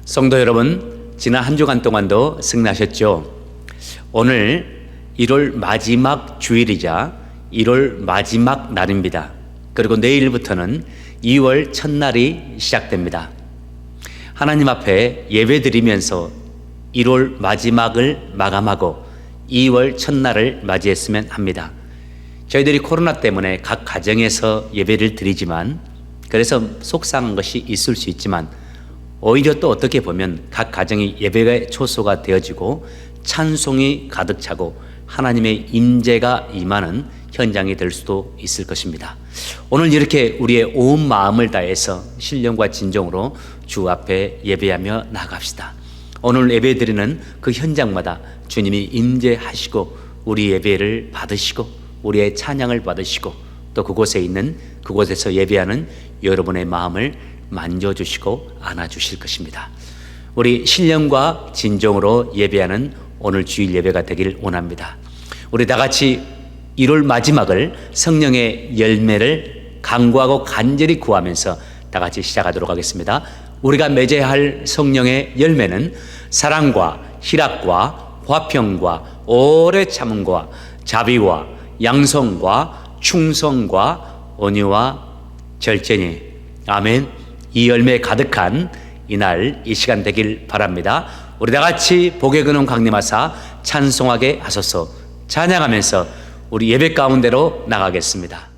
성도 여러분, 지난 한 주간 동안도 승리하셨죠? 오늘 1월 마지막 주일이자 1월 마지막 날입니다. 그리고 내일부터는 2월 첫날이 시작됩니다. 하나님 앞에 예배드리면서 1월 마지막을 마감하고 2월 첫날을 맞이했으면 합니다. 저희들이 코로나 때문에 각 가정에서 예배를 드리지만, 그래서 속상한 것이 있을 수 있지만, 오히려 또 어떻게 보면 각 가정이 예배의 초소가 되어지고 찬송이 가득 차고 하나님의 임재가 임하는 현장이 될 수도 있을 것입니다. 오늘 이렇게 우리의 온 마음을 다해서 신령과 진정으로 주 앞에 예배하며 나갑시다. 오늘 예배드리는 그 현장마다 주님이 임재하시고 우리 예배를 받으시고 우리의 찬양을 받으시고 또 그곳에서 예배하는 여러분의 마음을 만져주시고 안아주실 것입니다. 우리 신령과 진정으로 예배하는 오늘 주일 예배가 되기를 원합니다. 우리 다 같이 1월 마지막을 성령의 열매를 간구하고 간절히 구하면서 다 같이 시작하도록 하겠습니다. 우리가 맺어야 할 성령의 열매는 사랑과 희락과 화평과 오래 참음과 자비와 양성과 충성과 온유와 절제니. 아멘. 이 열매 가득한 이날 이 시간 되길 바랍니다. 우리 다 같이 복의 근원 강림하사 찬송하게 하소서. 찬양하면서 우리 예배 가운데로 나가겠습니다.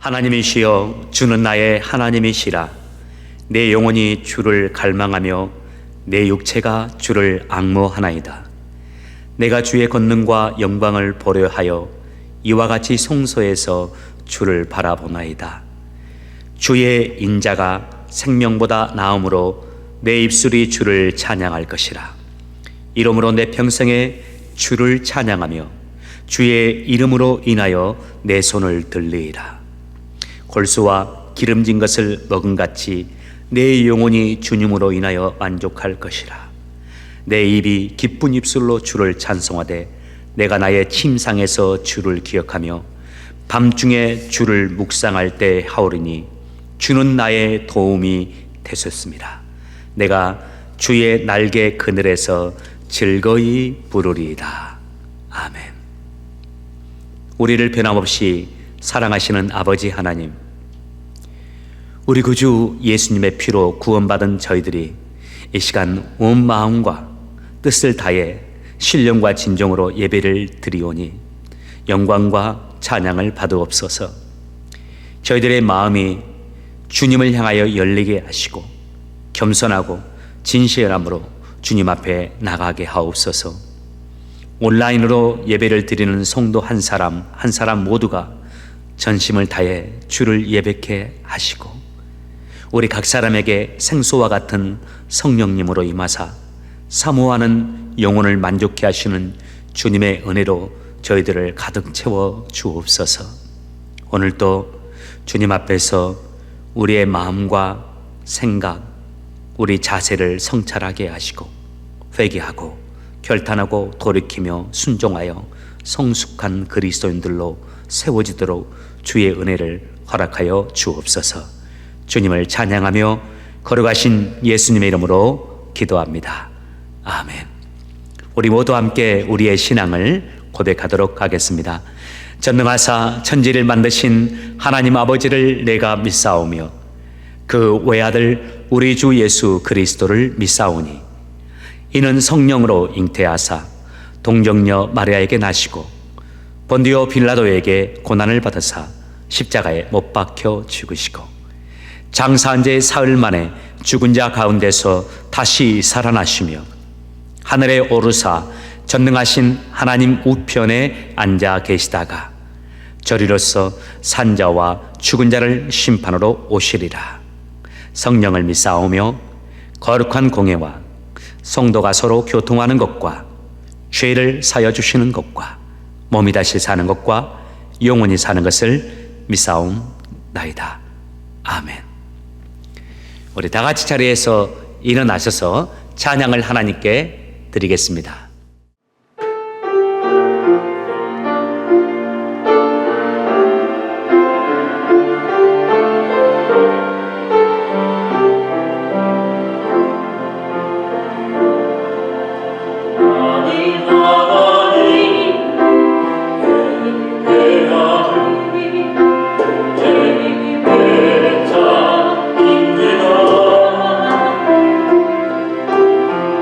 하나님이시여, 주는 나의 하나님이시라. 내 영혼이 주를 갈망하며 내 육체가 주를 앙모하나이다. 내가 주의 권능과 영광을 보려 하여 이와 같이 성소에서 주를 바라보나이다. 주의 인자가 생명보다 나음으로 내 입술이 주를 찬양할 것이라. 이러므로 내 평생에 주를 찬양하며 주의 이름으로 인하여 내 손을 들리리라. 골수와 기름진 것을 먹음같이 내 영혼이 주님으로 인하여 만족할 것이라. 내 입이 기쁜 입술로 주를 찬송하되 내가 나의 침상에서 주를 기억하며 밤중에 주를 묵상할 때 하오리니 주는 나의 도움이 되셨습니다. 내가 주의 날개 그늘에서 즐거이 부르리이다. 아멘. 우리를 변함없이 사랑하시는 아버지 하나님, 우리 구주 예수님의 피로 구원받은 저희들이 이 시간 온 마음과 뜻을 다해 신령과 진정으로 예배를 드리오니 영광과 찬양을 받으옵소서. 저희들의 마음이 주님을 향하여 열리게 하시고 겸손하고 진실함으로 주님 앞에 나가게 하옵소서. 온라인으로 예배를 드리는 성도 한 사람 한 사람 모두가 전심을 다해 주를 예배케 하시고 우리 각 사람에게 생수와 같은 성령님으로 임하사 사모하는 영혼을 만족케 하시는 주님의 은혜로 저희들을 가득 채워 주옵소서. 오늘도 주님 앞에서 우리의 마음과 생각, 우리 자세를 성찰하게 하시고 회개하고 결단하고 돌이키며 순종하여 성숙한 그리스도인들로 세워지도록 주의 은혜를 허락하여 주옵소서. 주님을 찬양하며 걸어가신 예수님의 이름으로 기도합니다. 아멘. 우리 모두 함께 우리의 신앙을 고백하도록 하겠습니다. 전능하사 천지를 만드신 하나님 아버지를 내가 믿사오며 그 외아들 우리 주 예수 그리스도를 믿사오니 이는 성령으로 잉태하사 동정녀 마리아에게 나시고 본디오 빌라도에게 고난을 받으사 십자가에 못 박혀 죽으시고 장사한 지 사흘 만에 죽은 자 가운데서 다시 살아나시며 하늘에 오르사 전능하신 하나님 우편에 앉아 계시다가 저리로서 산자와 죽은 자를 심판으로 오시리라. 성령을 믿사오며 거룩한 공예와 성도가 서로 교통하는 것과 죄를 사여 주시는 것과 몸이 다시 사는 것과 영원히 사는 것을 믿사옵나이다. 아멘. 우리 다 같이 자리에서 일어나셔서 찬양을 하나님께 드리겠습니다.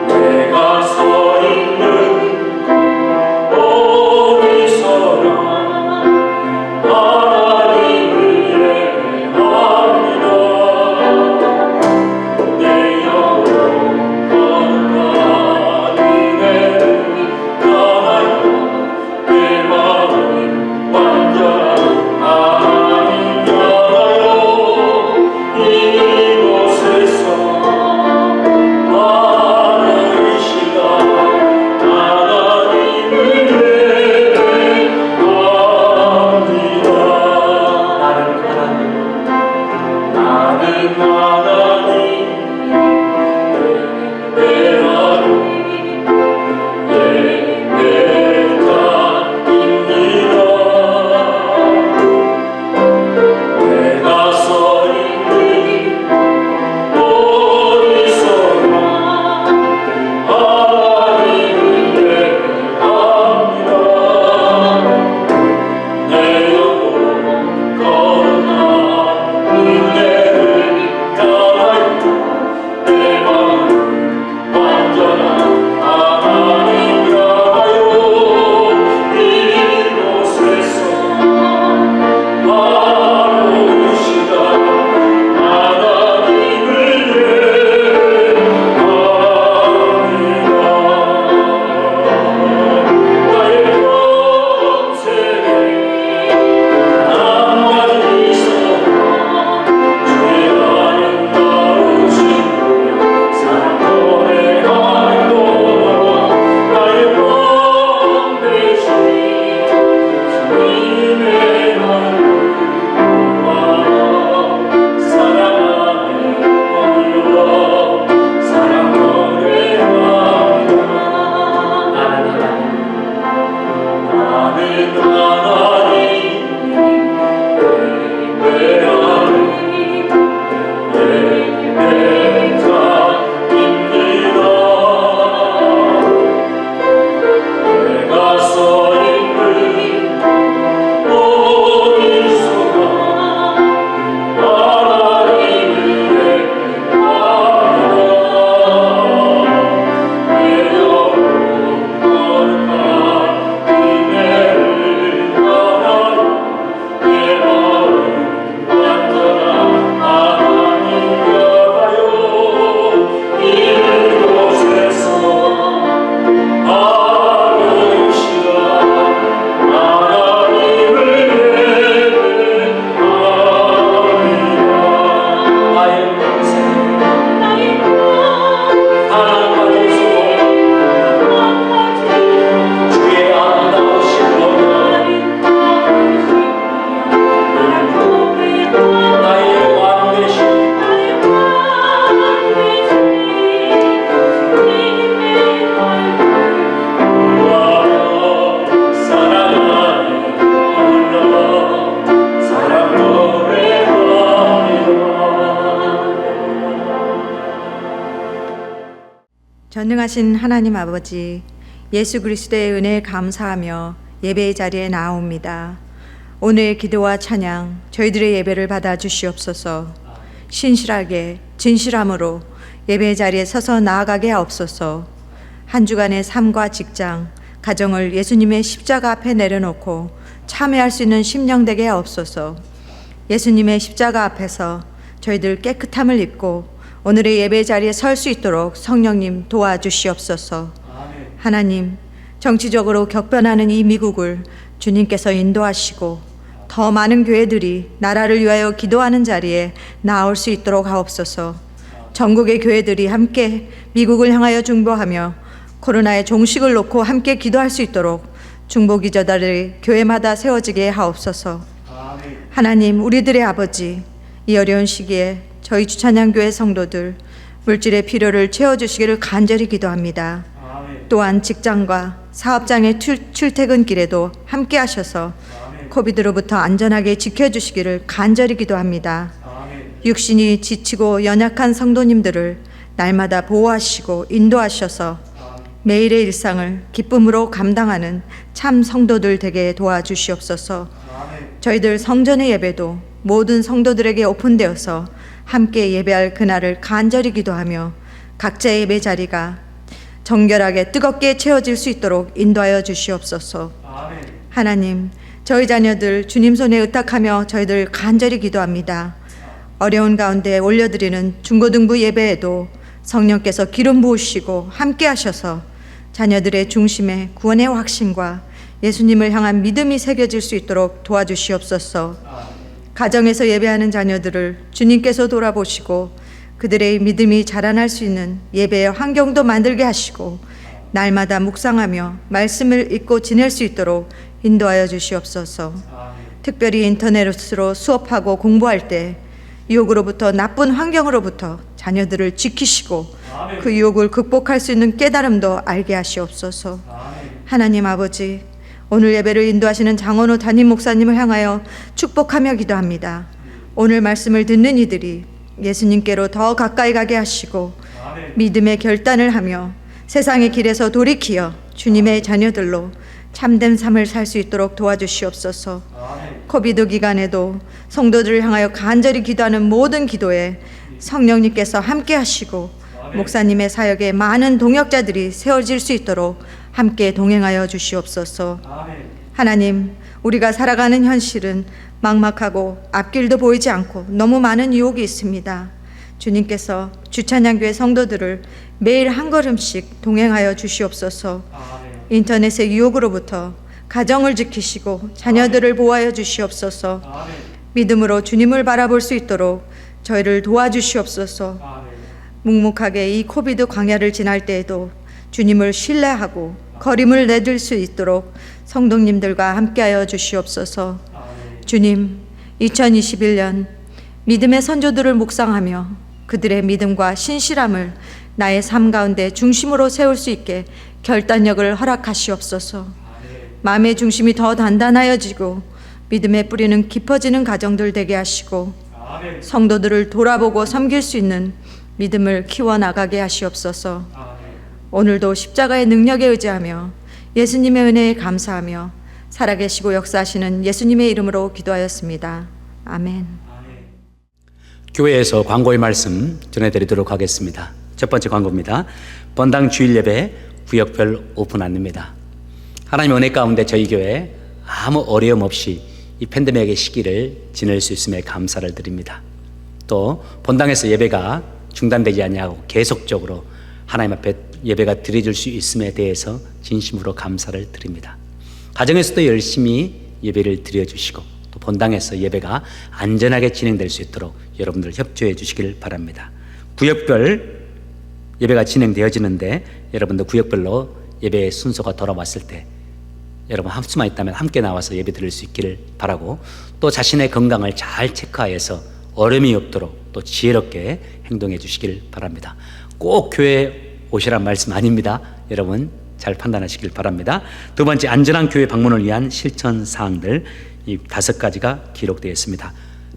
내가 서 있는 전능하신 하나님 아버지, 예수 그리스도의 은혜에 감사하며 예배의 자리에 나옵니다. 오늘의 기도와 찬양, 저희들의 예배를 받아 주시옵소서. 신실하게 진실함으로 예배의 자리에 서서 나아가게 하옵소서. 한 주간의 삶과 직장, 가정을 예수님의 십자가 앞에 내려놓고 참여할 수 있는 심령 되게 하옵소서. 예수님의 십자가 앞에서 저희들 깨끗함을 입고 오늘의 예배 자리에 설 수 있도록 성령님 도와주시옵소서. 아멘. 하나님, 정치적으로 격변하는 이 미국을 주님께서 인도하시고 더 많은 교회들이 나라를 위하여 기도하는 자리에 나올 수 있도록 하옵소서. 전국의 교회들이 함께 미국을 향하여 중보하며 코로나의 종식을 놓고 함께 기도할 수 있도록 중보기도자들이 교회마다 세워지게 하옵소서. 아멘. 하나님, 우리들의 아버지, 이 어려운 시기에 저희 주찬양교회 성도들 물질의 필요를 채워주시기를 간절히 기도합니다. 아멘. 또한 직장과 사업장의 출퇴근길에도 함께 하셔서 아멘. 코비드로부터 안전하게 지켜주시기를 간절히 기도합니다. 아멘. 육신이 지치고 연약한 성도님들을 날마다 보호하시고 인도하셔서 매일의 일상을 기쁨으로 감당하는 참 성도들 되게 도와주시옵소서. 아멘. 저희들 성전의 예배도 모든 성도들에게 오픈되어서 함께 예배할 그날을 간절히 기도하며 각자의 예배 자리가 정결하게 뜨겁게 채워질 수 있도록 인도하여 주시옵소서. 아멘. 하나님, 저희 자녀들 주님 손에 의탁하며 저희들 간절히 기도합니다. 어려운 가운데 올려드리는 중고등부 예배에도 성령께서 기름 부으시고 함께 하셔서 자녀들의 중심에 구원의 확신과 예수님을 향한 믿음이 새겨질 수 있도록 도와주시옵소서. 가정에서 예배하는 자녀들을 주님께서 돌아보시고 그들의 믿음이 자라날 수 있는 예배의 환경도 만들게 하시고 날마다 묵상하며 말씀을 읽고 지낼 수 있도록 인도하여 주시옵소서. 특별히 인터넷으로 수업하고 공부할 때 유혹으로부터, 나쁜 환경으로부터 자녀들을 지키시고 그 유혹을 극복할 수 있는 깨달음도 알게 하시옵소서. 하나님 아버지, 오늘 예배를 인도하시는 장원호 담임 목사님을 향하여 축복하며 기도합니다. 오늘 말씀을 듣는 이들이 예수님께로 더 가까이 가게 하시고 믿음의 결단을 하며 세상의 길에서 돌이키어 주님의 자녀들로 참된 삶을 살 수 있도록 도와주시옵소서. 코비드 기간에도 성도들을 향하여 간절히 기도하는 모든 기도에 성령님께서 함께 하시고 목사님의 사역에 많은 동역자들이 세워질 수 있도록 함께 동행하여 주시옵소서. 하나님, 우리가 살아가는 현실은 막막하고 앞길도 보이지 않고 너무 많은 유혹이 있습니다. 주님께서 주찬양교회 성도들을 매일 한 걸음씩 동행하여 주시옵소서. 인터넷의 유혹으로부터 가정을 지키시고 자녀들을 보호하여 주시옵소서. 믿음으로 주님을 바라볼 수 있도록 저희를 도와주시옵소서. 묵묵하게 이 코비드 광야를 지날 때에도 주님을 신뢰하고 거림을 내줄 수 있도록 성도님들과 함께하여 주시옵소서. 주님, 2021년 믿음의 선조들을 묵상하며 그들의 믿음과 신실함을 나의 삶 가운데 중심으로 세울 수 있게 결단력을 허락하시옵소서. 마음의 중심이 더 단단하여지고 믿음의 뿌리는 깊어지는 가정들 되게 하시고 성도들을 돌아보고 섬길 수 있는 믿음을 키워나가게 하시옵소서. 오늘도 십자가의 능력에 의지하며 예수님의 은혜에 감사하며 살아계시고 역사하시는 예수님의 이름으로 기도하였습니다. 아멘. 교회에서 광고의 말씀 전해드리도록 하겠습니다. 첫 번째 광고입니다. 번당 주일 예배 구역별 오픈 안내입니다. 하나님 은혜 가운데 저희 교회 아무 어려움 없이 이 팬데믹의 시기를 지낼 수 있음에 감사를 드립니다. 또 본당에서 예배가 중단되지 않냐고 계속적으로 하나님 앞에 예배가 드려질 수 있음에 대해서 진심으로 감사를 드립니다. 가정에서도 열심히 예배를 드려주시고 또 본당에서 예배가 안전하게 진행될 수 있도록 여러분들 협조해 주시길 바랍니다. 구역별 예배가 진행되어지는데 여러분들 구역별로 예배의 순서가 돌아왔을 때 여러분 할 수만 있다면 함께 나와서 예배 드릴 수 있기를 바라고 또 자신의 건강을 잘 체크하여서 어려움이 없도록 또 지혜롭게 행동해 주시길 바랍니다. 꼭 교회 오시란 말씀 아닙니다. 여러분 잘 판단하시길 바랍니다. 두 번째, 안전한 교회 방문을 위한 실천 사항들 이 5가지가 기록되어 있습니다.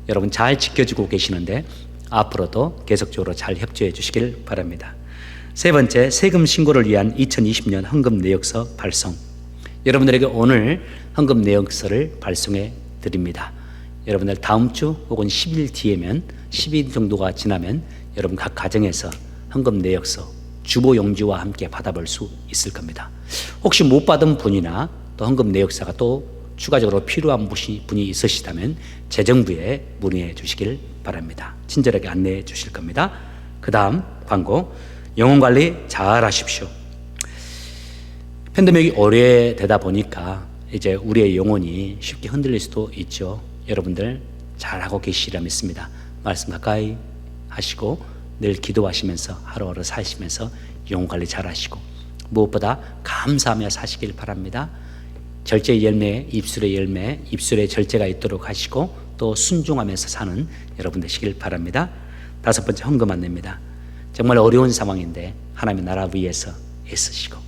여러분 잘 지켜주고 계시는데 앞으로도 계속적으로 잘 협조해 주시길 바랍니다. 세 번째, 세금 신고를 위한 2020년 헌금 내역서 발송. 여러분들에게 오늘 헌금 내역서를 발송해 드립니다. 여러분들 다음 주 혹은 10일 뒤에면 10일 정도가 지나면 여러분 각 가정에서 헌금 내역서 주보 용지와 함께 받아볼 수 있을 겁니다. 혹시 못 받은 분이나 또 헌금 내역서가 또 추가적으로 필요한 분이 있으시다면 재정부에 문의해 주시길 바랍니다. 친절하게 안내해 주실 겁니다. 그 다음 광고. 영혼관리 잘 하십시오. 팬데믹이 오래되다 보니까 이제 우리의 영혼이 쉽게 흔들릴 수도 있죠. 여러분들 잘하고 계시리라 믿습니다. 말씀 가까이 하시고 늘 기도하시면서 하루하루 사시면서 영혼관리 잘 하시고 무엇보다 감사하며 사시길 바랍니다. 절제의 열매, 입술의 열매, 입술에 절제가 있도록 하시고 또 순종하면서 사는 여러분 되시길 바랍니다. 다섯 번째, 헌금 안내입니다. 정말 어려운 상황인데 하나님의 나라 위해서 애쓰시고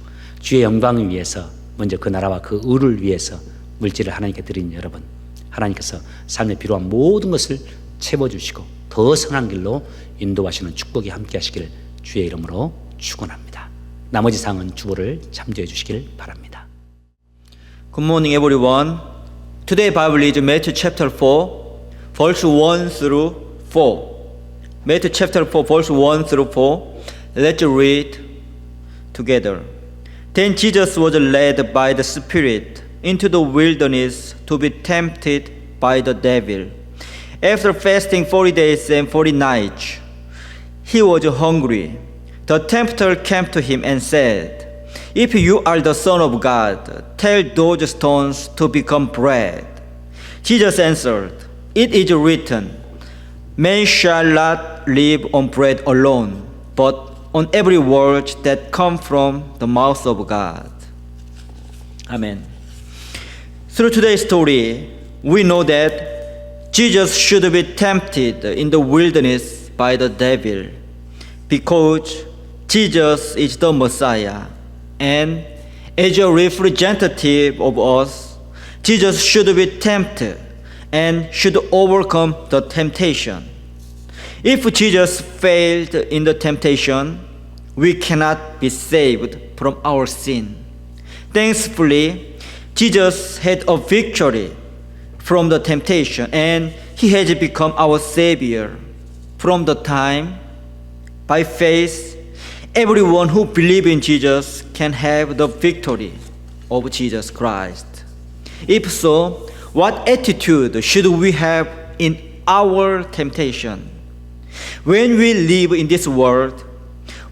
주의 영광을 위해서 먼저 그 나라와 그 의를 위해서 물질을 하나님께 드린 여러분, 하나님께서 삶에 필요한 모든 것을 채워주시고 더 선한 길로 인도하시는 축복이 함께 하시길 주의 이름으로 축원합니다. 나머지 사항은 주보를 참조해 주시길 바랍니다. Good morning, everyone. Today Bible is Matthew chapter 4, verse 1 through 4. Matthew chapter 4, verse 1 through 4. Let's read together. Then Jesus was led by the Spirit into the wilderness to be tempted by the devil. After fasting 40 days and 40 nights, he was hungry. The tempter came to him and said, "If you are the Son of God, tell those stones to become bread." Jesus answered, "It is written, man shall not live on bread alone, but on every word that comes from the mouth of God." Amen. Through today's story, we know that Jesus should be tempted in the wilderness by the devil because Jesus is the Messiah. And as a representative of us, Jesus should be tempted and should overcome the temptation. If Jesus failed in the temptation, we cannot be saved from our sin. Thankfully, Jesus had a victory from the temptation, and he has become our Savior. From the time, by faith, everyone who believes in Jesus can have the victory of Jesus Christ. If so, what attitude should we have in our temptation? When we live in this world,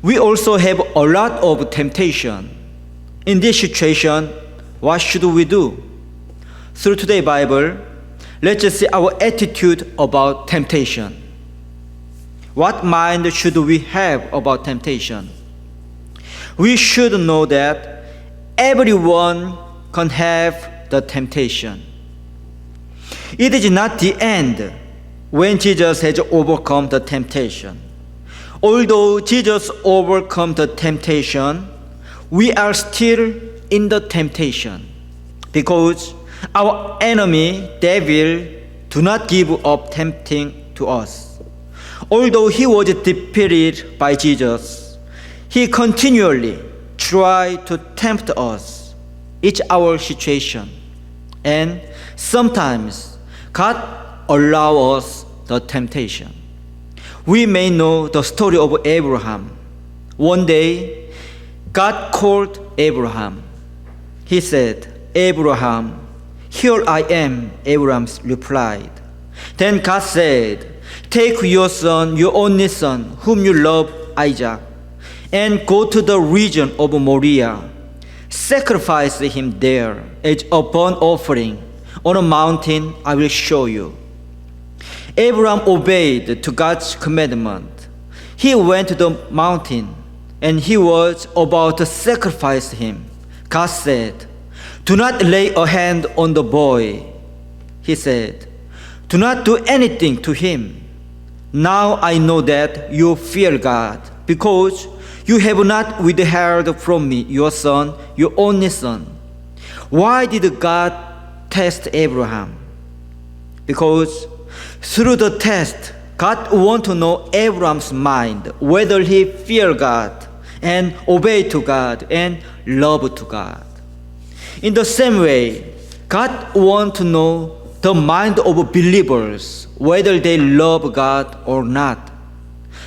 we also have a lot of temptation. In this situation, what should we do? Through today's Bible, let's see our attitude about temptation. What mind should we have about temptation? We should know that everyone can have the temptation. It is not the end when Jesus has overcome the temptation. Although Jesus overcome the temptation, we are still in the temptation because our enemy, devil, do not give up tempting to us. Although he was defeated by Jesus, he continually tried to tempt us. It's our situation. And sometimes God allows us the temptation. We may know the story of Abraham. One day, God called Abraham. He said, "Abraham, here I am," Abraham replied. Then God said, "Take your son, your only son, whom you love, Isaac, and go to the region of Moriah. Sacrifice him there as a burnt offering on a mountain I will show you." Abraham obeyed to God's commandment. He went to the mountain, and he was about to sacrifice him. God said, "Do not lay a hand on the boy." He said, "Do not do anything to him. Now I know that you fear God, because you have not withheld from me your son, your only son." Why did God test Abraham? Because through the test, God wants to know Abraham's mind, whether he feared God and obey to God and love to God. In the same way, God wants to know the mind of believers, whether they love God or not.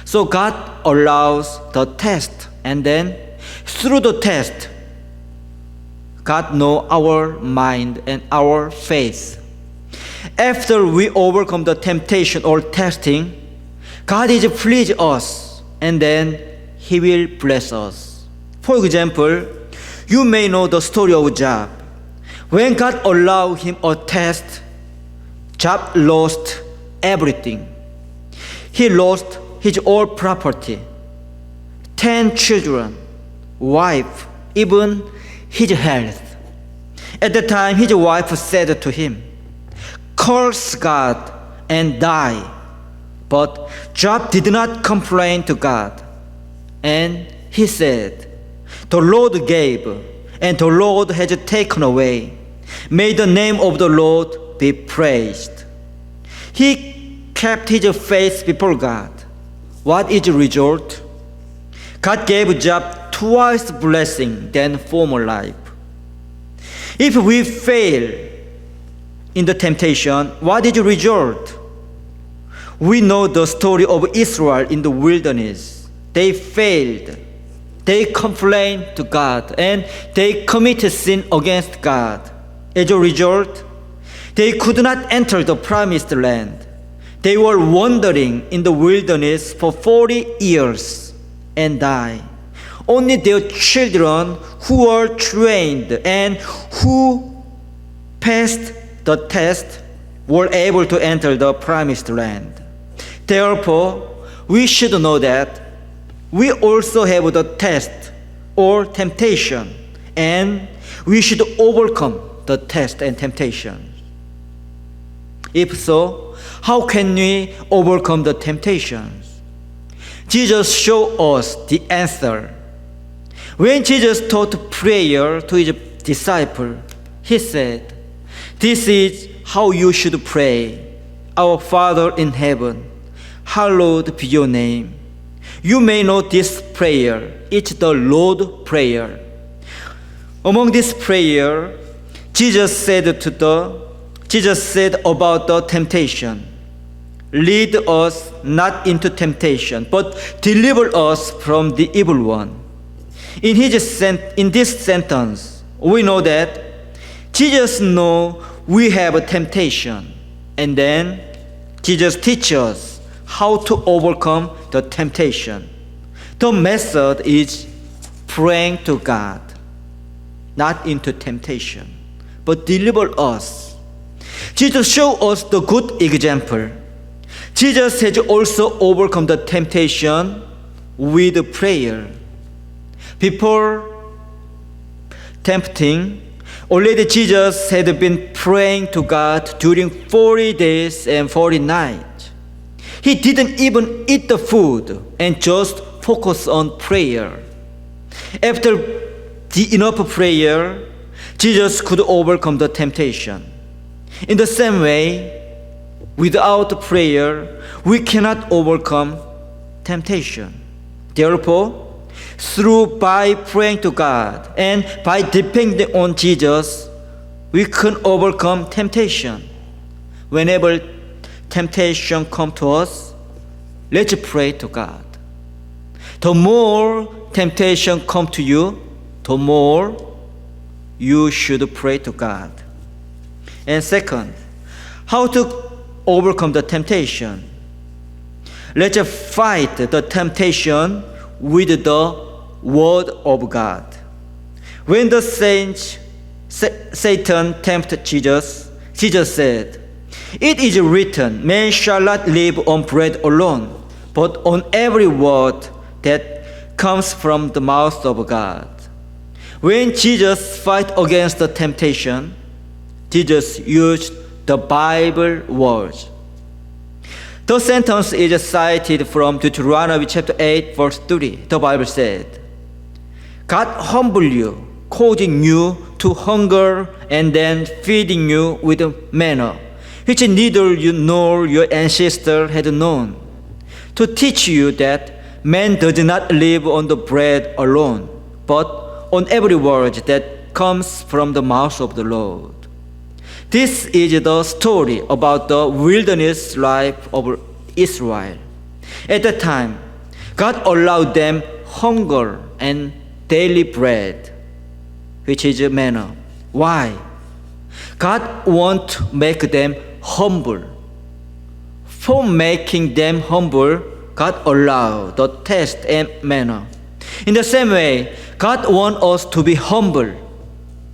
So God allows the test, and then through the test, God knows our mind and our faith. After we overcome the temptation or testing, God is pleased us, and then He will bless us. For example, you may know the story of Job. When God allowed him a test, Job lost everything. He lost his whole property, 10 children, wife, even his health. At the time, his wife said to him, "Curse God and die." But Job did not complain to God. And he said, "The Lord gave, and the Lord has taken away. May the name of the Lord be praised." He kept his faith before God. What is the result? God gave Job twice blessing than former life. If we fail in the temptation, what is the result? We know the story of Israel in the wilderness. They failed. They complained to God and they committed sin against God. As a result, they could not enter the promised land. They were wandering in the wilderness for 40 years and died. Only their children who were trained and who passed the test were able to enter the promised land. Therefore, we should know that we also have the test or temptation, and we should overcome the test and temptation. If so, how can we overcome the temptations? Jesus showed us the answer. When Jesus taught prayer to his disciples, he said, "This is how you should pray. Our Father in heaven, hallowed be your name." You may know this prayer. It's the Lord's Prayer. Among this prayer, Jesus said about the temptation, "Lead us not into temptation, but deliver us from the evil one." In this sentence, we know that Jesus knows we have a temptation, and then Jesus teaches us how to overcome the temptation. The method is praying to God, not into temptation, but deliver us. Jesus showed us the good example. Jesus has also overcome the temptation with prayer. Before tempting, already Jesus had been praying to God during 40 days and 40 nights. He didn't even eat the food and just focus on prayer. After the enough prayer, Jesus could overcome the temptation. In the same way, without prayer, we cannot overcome temptation. Therefore, by praying to God and by depending on Jesus, we can overcome temptation. Whenever temptation comes to us, let's pray to God. The more temptation comes to you, the more you should pray to God. And second, how to overcome the temptation? Let's fight the temptation with the Word of God. When the Satan tempted Jesus, Jesus said, "It is written, man shall not live on bread alone, but on every word that comes from the mouth of God." When Jesus fight against the temptation, Jesus used the Bible words. The sentence is cited from Deuteronomy chapter 8, verse 3. The Bible said, "God humble you, causing you to hunger, and then feeding you with manna, which neither you nor your ancestor had known, to teach you that man does not live on the bread alone, but on every word that comes from the mouth of the Lord. This is the story about the wilderness life of Israel. At that time, God allowed them hunger and daily bread, which is manna. Why? God wants to make them humble. For making them humble, God allowed the test and manna. In the same way, God wants us to be humble.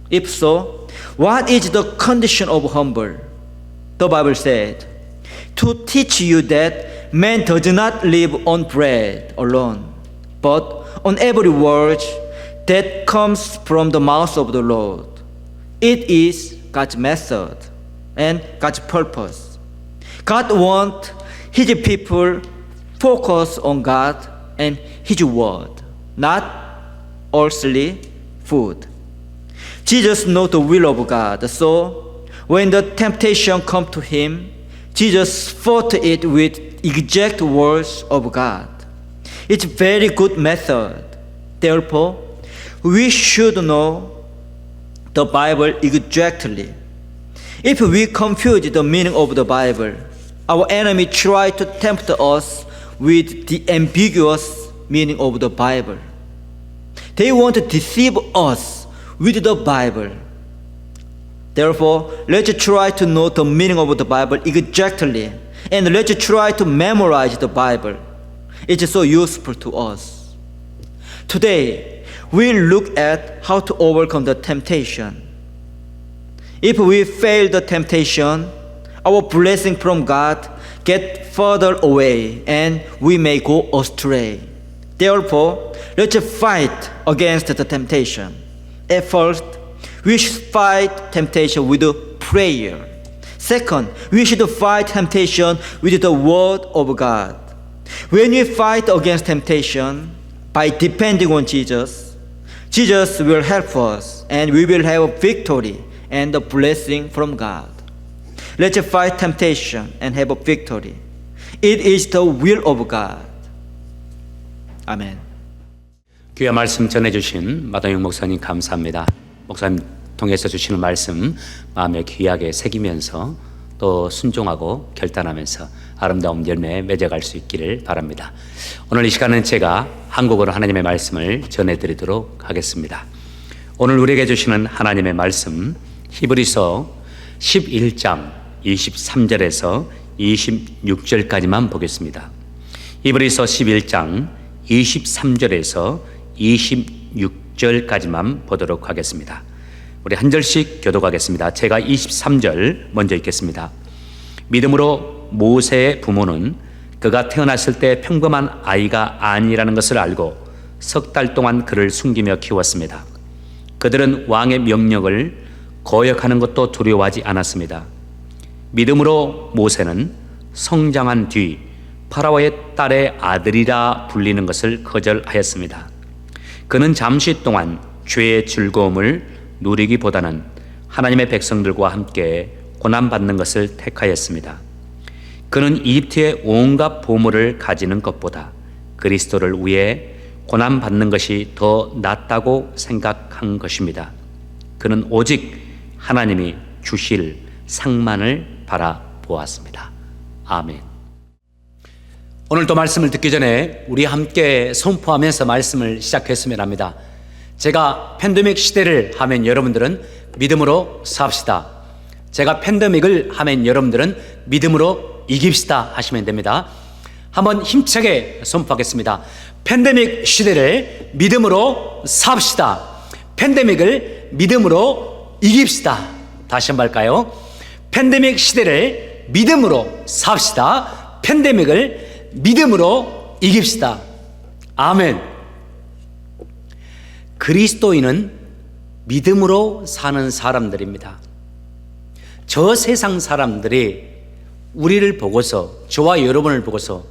If so, what is the condition of humble? The Bible said, to teach you that man does not live on bread alone, but on every word that comes from the mouth of the Lord. It is God's method and God's purpose. God wants His people focus on God and His word, not earthly food. Jesus knows the will of God, so when the temptation comes to Him, Jesus fought it with exact words of God. It's a very good method. Therefore, we should know the Bible exactly. If we confuse the meaning of the Bible, our enemy tries to tempt us with the ambiguous meaning of the Bible. They want to deceive us with the Bible. Therefore, let's try to know the meaning of the Bible exactly, and let's try to memorize the Bible. It's so useful to us. Today, we look at how to overcome the temptation. If we fail the temptation, our blessing from God get further away and we may go astray. Therefore, let's fight against the temptation. At first, we should fight temptation with prayer. Second, we should fight temptation with the Word of God. When we fight against temptation by depending on Jesus, Jesus will help us and we will have a victory and a blessing from God. Let's fight temptation and have a victory. It is the will of God. 아멘. 귀한 말씀 전해주신 마동영 목사님 감사합니다. 목사님 통해서 주시는 말씀 마음에 귀하게 새기면서 또 순종하고 결단하면서 아름다운 열매 맺어갈 수 있기를 바랍니다. 오늘 이 시간은 제가 한국어로 하나님의 말씀을 전해드리도록 하겠습니다. 오늘 우리에게 주시는 하나님의 말씀 히브리서 11장 23절에서 26절까지만 보겠습니다. 히브리서 11장 23절에서 26절까지만 보도록 하겠습니다. 우리 한 절씩 교독하겠습니다. 제가 23절 먼저 읽겠습니다. 믿음으로 모세의 부모는 그가 태어났을 때 평범한 아이가 아니라는 것을 알고 석 달 동안 그를 숨기며 키웠습니다. 그들은 왕의 명령을 거역하는 것도 두려워하지 않았습니다. 믿음으로 모세는 성장한 뒤 파라오의 딸의 아들이라 불리는 것을 거절하였습니다. 그는 잠시 동안 죄의 즐거움을 누리기보다는 하나님의 백성들과 함께 고난받는 것을 택하였습니다. 그는 이집트의 온갖 보물을 가지는 것보다 그리스도를 위해 고난받는 것이 더 낫다고 생각한 것입니다. 그는 오직 하나님이 주실 상만을 바라보았습니다. 아멘. 오늘도 말씀을 듣기 전에 우리 함께 선포하면서 말씀을 시작했으면 합니다. 제가 팬데믹 시대를 하면 여러분들은 믿음으로 삽시다. 제가 팬데믹을 하면 여러분들은 믿음으로 이깁시다 하시면 됩니다. 한번 힘차게 선포하겠습니다. 팬데믹 시대를 믿음으로 삽시다. 팬데믹을 믿음으로 이깁시다. 다시 한번 할까요? 팬데믹 시대를 믿음으로 삽시다. 팬데믹을 믿음으로 이깁시다. 아멘. 그리스도인은 믿음으로 사는 사람들입니다. 저 세상 사람들이 우리를 보고서, 저와 여러분을 보고서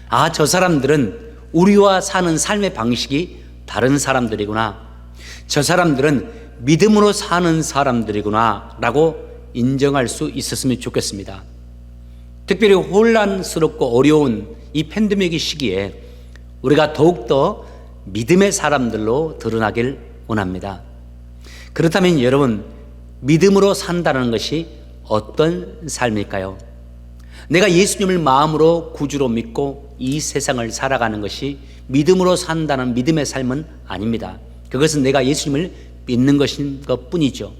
아, 저 사람들은 우리와 사는 삶의 방식이 다른 사람들이구나, 저 사람들은 믿음으로 사는 사람들이구나 라고 인정할 수 있었으면 좋겠습니다. 특별히 혼란스럽고 어려운 이 팬데믹 시기에 우리가 더욱더 믿음의 사람들로 드러나길 원합니다. 그렇다면 여러분, 믿음으로 산다는 것이 어떤 삶일까요? 내가 예수님을 마음으로 구주로 믿고 이 세상을 살아가는 것이 믿음으로 산다는 믿음의 삶은 아닙니다. 그것은 내가 예수님을 믿는 것인 것 뿐이죠.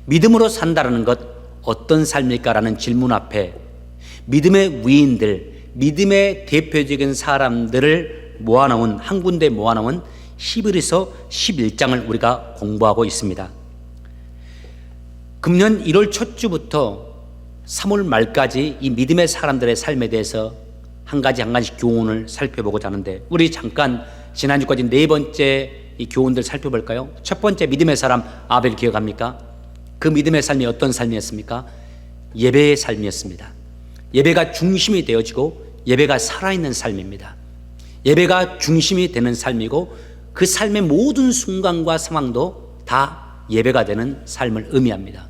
믿음으로 산다는 것 어떤 삶일까라는 질문 앞에 믿음의 위인들, 믿음의 대표적인 사람들을 모아놓은, 한 군데 모아놓은 히브리서 11장을 우리가 공부하고 있습니다. 금년 1월 첫 주부터 3월 말까지 이 믿음의 사람들의 삶에 대해서 한 가지씩 교훈을 살펴보고자 하는데, 우리 잠깐 지난주까지 네 번째 이 교훈들 살펴볼까요? 첫 번째, 믿음의 사람 아벨 기억합니까? 그 믿음의 삶이 어떤 삶이었습니까? 예배의 삶이었습니다. 예배가 중심이 되어지고 예배가 살아있는 삶입니다. 예배가 중심이 되는 삶이고 그 삶의 모든 순간과 상황도 다 예배가 되는 삶을 의미합니다.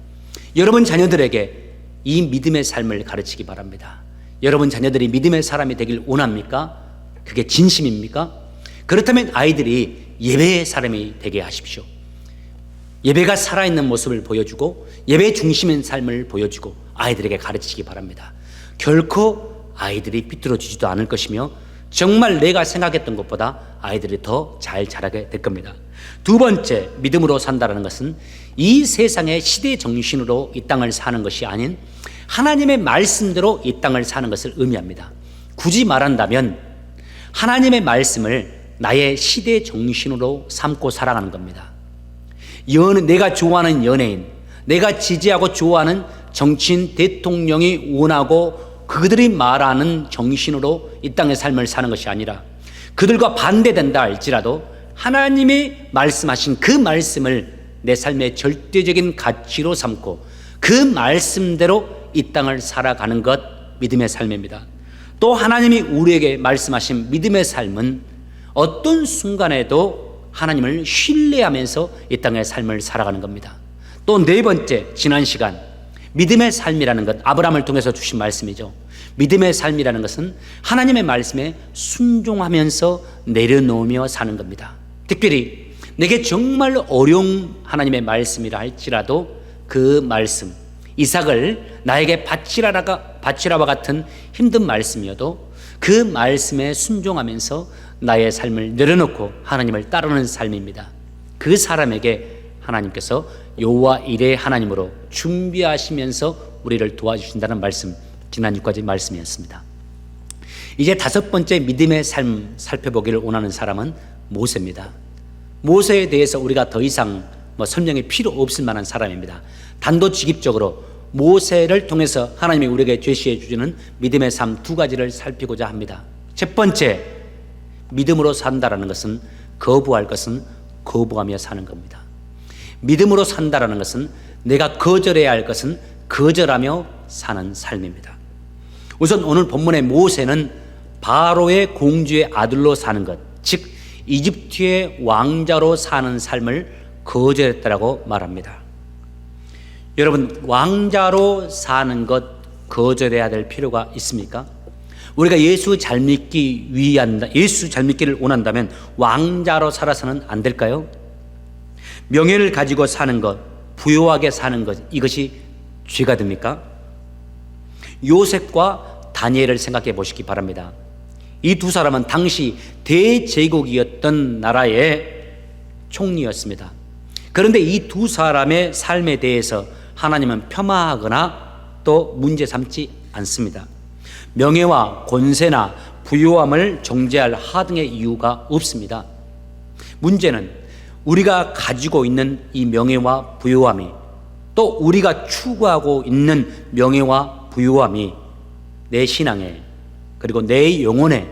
여러분 자녀들에게 이 믿음의 삶을 가르치기 바랍니다. 여러분 자녀들이 믿음의 사람이 되길 원합니까? 그게 진심입니까? 그렇다면 아이들이 예배의 사람이 되게 하십시오. 예배가 살아있는 모습을 보여주고 예배 중심인 삶을 보여주고 아이들에게 가르치기 바랍니다. 결코 아이들이 비뚤어지지도 않을 것이며 정말 내가 생각했던 것보다 아이들이 더 잘 자라게 될 겁니다. 두 번째, 믿음으로 산다는 것은 이 세상의 시대 정신으로 이 땅을 사는 것이 아닌 하나님의 말씀대로 이 땅을 사는 것을 의미합니다. 굳이 말한다면 하나님의 말씀을 나의 시대 정신으로 삼고 살아가는 겁니다. 내가 좋아하는 연예인, 내가 지지하고 좋아하는 정치인, 대통령이 원하고 그들이 말하는 정신으로 이 땅의 삶을 사는 것이 아니라 그들과 반대된다 할지라도 하나님이 말씀하신 그 말씀을 내 삶의 절대적인 가치로 삼고 그 말씀대로 이 땅을 살아가는 것, 믿음의 삶입니다. 또 하나님이 우리에게 말씀하신 믿음의 삶은 어떤 순간에도 하나님을 신뢰하면서 이 땅의 삶을 살아가는 겁니다. 또 네 번째, 지난 시간 믿음의 삶이라는 것, 아브라함을 통해서 주신 말씀이죠. 믿음의 삶이라는 것은 하나님의 말씀에 순종하면서 내려놓으며 사는 겁니다. 특별히 내게 정말 어려운 하나님의 말씀이라 할지라도 그 말씀, 이삭을 나에게 바치라와 같은 힘든 말씀이어도 그 말씀에 순종하면서 나의 삶을 내려놓고 하나님을 따르는 삶입니다. 그 사람에게 하나님께서 여호와 일의 하나님으로 준비하시면서 우리를 도와주신다는 말씀, 지난주까지 말씀이었습니다. 이제 다섯 번째 믿음의 삶 살펴보기를 원하는 사람은 모세입니다. 모세에 대해서 우리가 더 이상 설명이 필요 없을 만한 사람입니다. 단도직입적으로 모세를 통해서 하나님이 우리에게 제시해 주시는 믿음의 삶 두 가지를 살피고자 합니다. 첫 번째, 믿음으로 산다라는 것은 거부할 것은 거부하며 사는 겁니다. 믿음으로 산다라는 것은 내가 거절해야 할 것은 거절하며 사는 삶입니다. 우선 오늘 본문의 모세는 바로의 공주의 아들로 사는 것, 즉 이집트의 왕자로 사는 삶을 거절했다라고 말합니다. 여러분, 왕자로 사는 것 거절해야 될 필요가 있습니까? 우리가 예수 잘 믿기를 원한다면 왕자로 살아서는 안 될까요? 명예를 가지고 사는 것, 부유하게 사는 것, 이것이 죄가 됩니까? 요셉과 다니엘을 생각해 보시기 바랍니다. 이 두 사람은 당시 대제국이었던 나라의 총리였습니다. 그런데 이 두 사람의 삶에 대해서 하나님은 폄하하거나 또 문제 삼지 않습니다. 명예와 권세나 부유함을 정죄할 하등의 이유가 없습니다. 문제는 우리가 가지고 있는 이 명예와 부유함이, 또 우리가 추구하고 있는 명예와 부유함이 내 신앙에, 그리고 내 영혼에,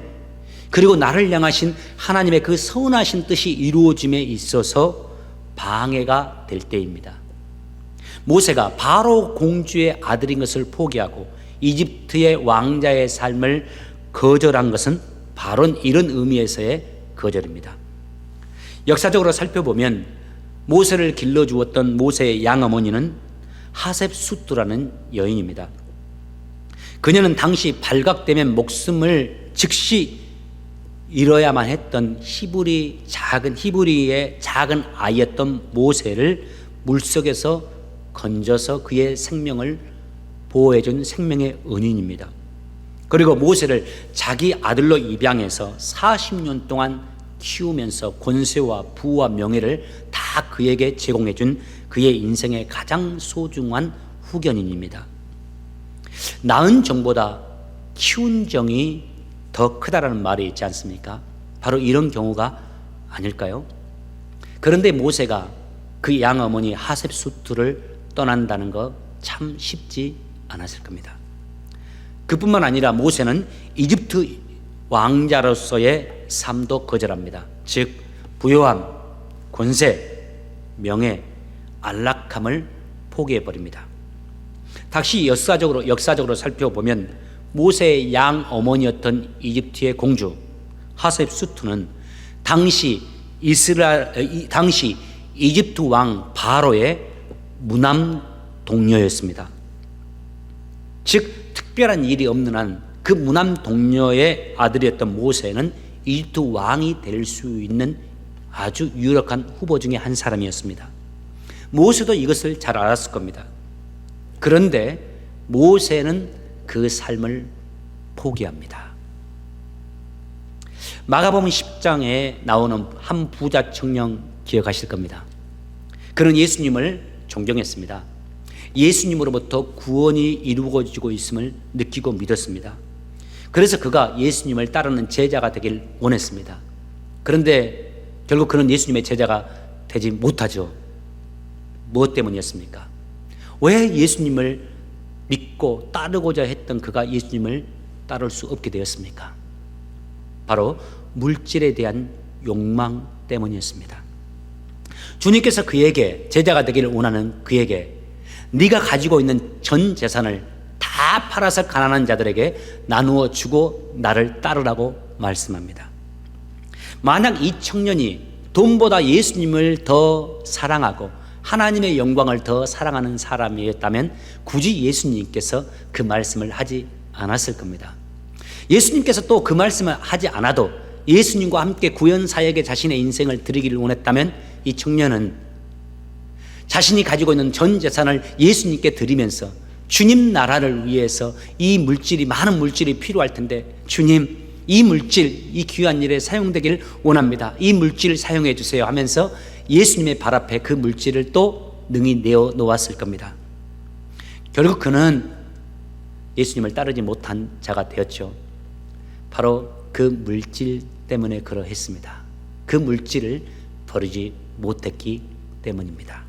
그리고 나를 향하신 하나님의 그 선하신 뜻이 이루어짐에 있어서 방해가 될 때입니다. 모세가 바로 공주의 아들인 것을 포기하고 이집트의 왕자의 삶을 거절한 것은 바로 이런 의미에서의 거절입니다. 역사적으로 살펴보면 모세를 길러주었던 모세의 양어머니는 하셉수트라는 여인입니다. 그녀는 당시 발각되면 목숨을 즉시 이뤄야만 했던 히브리의 작은 아이였던 모세를 물속에서 건져서 그의 생명을 보호해준 생명의 은인입니다. 그리고 모세를 자기 아들로 입양해서 40년 동안 키우면서 권세와 부와 명예를 다 그에게 제공해준 그의 인생의 가장 소중한 후견인입니다. 낳은 정보다 키운 정이 더 크다라는 말이 있지 않습니까? 바로 이런 경우가 아닐까요? 그런데 모세가 그 양어머니 하셉수트를 떠난다는 거 참 쉽지 않았을 겁니다. 그뿐만 아니라 모세는 이집트 왕자로서의 삶도 거절합니다. 즉 부요함, 권세, 명예, 안락함을 포기해버립니다. 다시 역사적으로 살펴보면 모세의 양어머니였던 이집트의 공주 하셉수트는 당시 이집트 왕 바로의 무남 동료였습니다. 즉 특별한 일이 없는 한 그 무남 동료의 아들이었던 모세는 이집트 왕이 될 수 있는 아주 유력한 후보 중에 한 사람이었습니다. 모세도 이것을 잘 알았을 겁니다. 그런데 모세는 그 삶을 포기합니다. 마가복음 10장에 나오는 한 부자 청년 기억하실 겁니다. 그는 예수님을 존경했습니다. 예수님으로부터 구원이 이루어지고 있음을 느끼고 믿었습니다. 그래서 그가 예수님을 따르는 제자가 되길 원했습니다. 그런데 결국 그는 예수님의 제자가 되지 못하죠. 무엇 때문이었습니까? 왜 예수님을 믿고 따르고자 했던 그가 예수님을 따를 수 없게 되었습니까? 바로 물질에 대한 욕망 때문이었습니다. 주님께서 그에게, 제자가 되기를 원하는 그에게 네가 가지고 있는 전 재산을 다 팔아서 가난한 자들에게 나누어 주고 나를 따르라고 말씀합니다. 만약 이 청년이 돈보다 예수님을 더 사랑하고 하나님의 영광을 더 사랑하는 사람이었다면 굳이 예수님께서 그 말씀을 하지 않았을 겁니다. 예수님께서 또 그 말씀을 하지 않아도 예수님과 함께 구원사역에 자신의 인생을 드리기를 원했다면 이 청년은 자신이 가지고 있는 전 재산을 예수님께 드리면서 주님 나라를 위해서 이 물질이, 많은 물질이 필요할 텐데 주님 이 물질, 이 귀한 일에 사용되길 원합니다. 이 물질을 사용해 주세요 하면서 예수님의 발 앞에 그 물질을 또 능히 내어 놓았을 겁니다. 결국 그는 예수님을 따르지 못한 자가 되었죠. 바로 그 물질 때문에 그러했습니다. 그 물질을 버리지 못했기 때문입니다.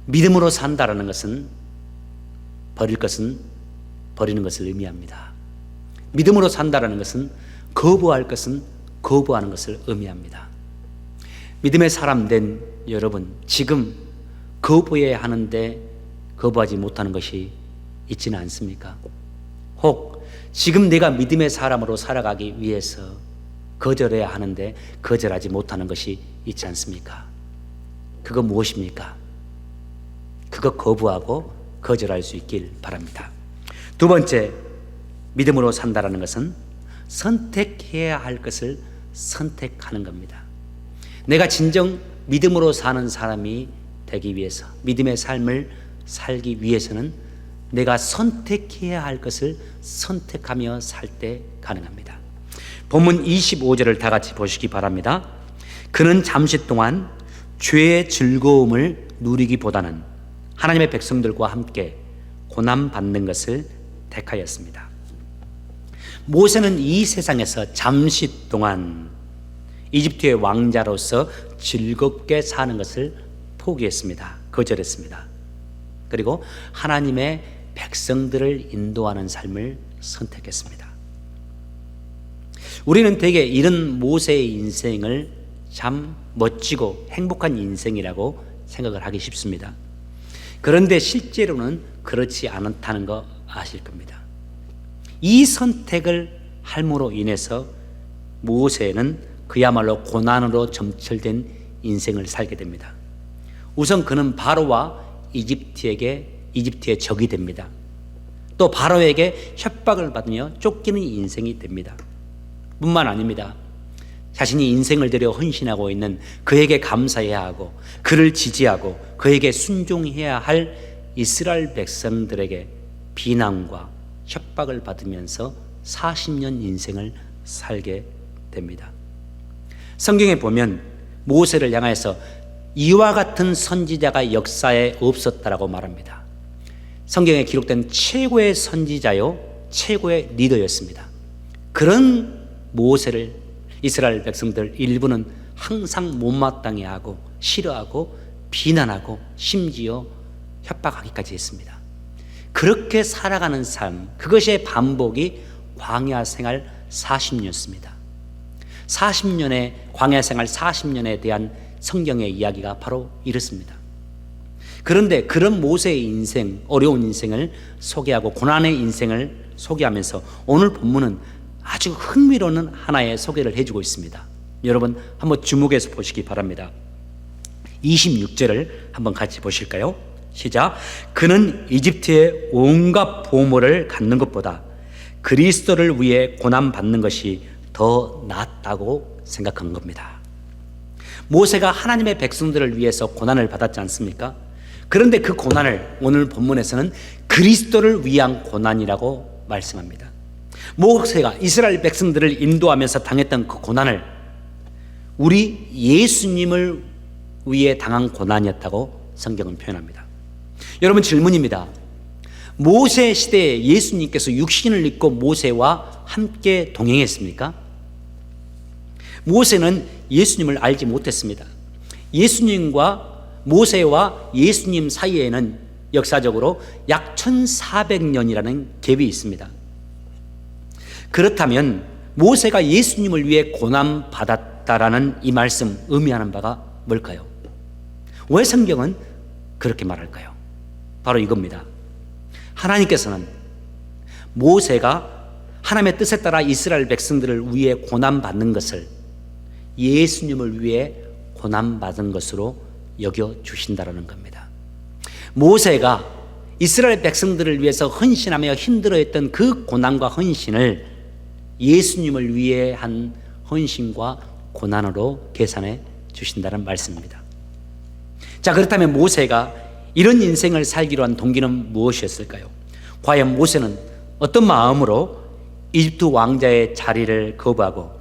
믿음으로 산다라는 것은 버리는 것을 의미합니다. 믿음으로 산다라는 것은 거부할 것은 거부하는 것을 의미합니다. 믿음의 사람 된 여러분, 지금 거부해야 하는데 거부하지 못하는 것이 있지는 않습니까? 혹 지금 내가 믿음의 사람으로 살아가기 위해서 거절해야 하는데 거절하지 못하는 것이 있지 않습니까? 그거 무엇입니까? 그거 거부하고 거절할 수 있길 바랍니다. 두 번째, 믿음으로 산다라는 것은 선택해야 할 것을 선택하는 겁니다. 내가 진정 믿음으로 사는 사람이 되기 위해서, 믿음의 삶을 살기 위해서는 내가 선택해야 할 것을 선택하며 살 때 가능합니다. 본문 25절을 다 같이 보시기 바랍니다. 그는 잠시 동안 죄의 즐거움을 누리기보다는 하나님의 백성들과 함께 고난받는 것을 택하였습니다. 모세는 이 세상에서 잠시 동안 이집트의 왕자로서 즐겁게 사는 것을 포기했습니다. 거절했습니다. 그리고 하나님의 백성들을 인도하는 삶을 선택했습니다. 우리는 대개 이런 모세의 인생을 참 멋지고 행복한 인생이라고 생각을 하기 쉽습니다. 그런데 실제로는 그렇지 않다는 거 아실 겁니다. 이 선택을 함으로 인해서 모세는 그야말로 고난으로 점철된 인생을 살게 됩니다. 우선 그는 바로와 이집트의 적이 됩니다. 또 바로에게 협박을 받으며 쫓기는 인생이 됩니다. 뿐만 아닙니다. 자신이 인생을 들여 헌신하고 있는 그에게 감사해야 하고 그를 지지하고 그에게 순종해야 할 이스라엘 백성들에게 비난과 협박을 받으면서 40년 인생을 살게 됩니다. 성경에 보면 모세를 향해서 이와 같은 선지자가 역사에 없었다라고 말합니다. 성경에 기록된 최고의 선지자요 최고의 리더였습니다. 그런 모세를 이스라엘 백성들 일부는 항상 못마땅해 하고 싫어하고 비난하고 심지어 협박하기까지 했습니다. 그렇게 살아가는 삶, 그것의 반복이 광야 생활 40년이었습니다. 40년의 광야 생활 40년에 대한 성경의 이야기가 바로 이렇습니다. 그런데 그런 모세의 인생, 어려운 인생을 소개하고 고난의 인생을 소개하면서 오늘 본문은 아주 흥미로운 하나의 소개를 해주고 있습니다. 여러분 한번 주목해서 보시기 바랍니다. 26절을 한번 같이 보실까요? 시작. 그는 이집트의 온갖 보물을 갖는 것보다 그리스도를 위해 고난받는 것이 더 낫다고 생각한 겁니다. 모세가 하나님의 백성들을 위해서 고난을 받았지 않습니까? 그런데 그 고난을 오늘 본문에서는 그리스도를 위한 고난이라고 말씀합니다. 모세가 이스라엘 백성들을 인도하면서 당했던 그 고난을 우리 예수님을 위해 당한 고난이었다고 성경은 표현합니다. 여러분 질문입니다. 모세 시대에 예수님께서 육신을 입고 모세와 함께 동행했습니까? 모세는 예수님을 알지 못했습니다. 예수님과 모세와 예수님 사이에는 역사적으로 약 1400년이라는 갭이 있습니다. 그렇다면 모세가 예수님을 위해 고난받았다라는 이 말씀 의미하는 바가 뭘까요? 왜 성경은 그렇게 말할까요? 바로 이겁니다. 하나님께서는 모세가 하나님의 뜻에 따라 이스라엘 백성들을 위해 고난받는 것을 예수님을 위해 고난받은 것으로 여겨주신다는 겁니다. 모세가 이스라엘 백성들을 위해서 헌신하며 힘들어했던 그 고난과 헌신을 예수님을 위해 한 헌신과 고난으로 계산해 주신다는 말씀입니다. 자, 그렇다면 모세가 이런 인생을 살기로 한 동기는 무엇이었을까요? 과연 모세는 어떤 마음으로 이집트 왕자의 자리를 거부하고,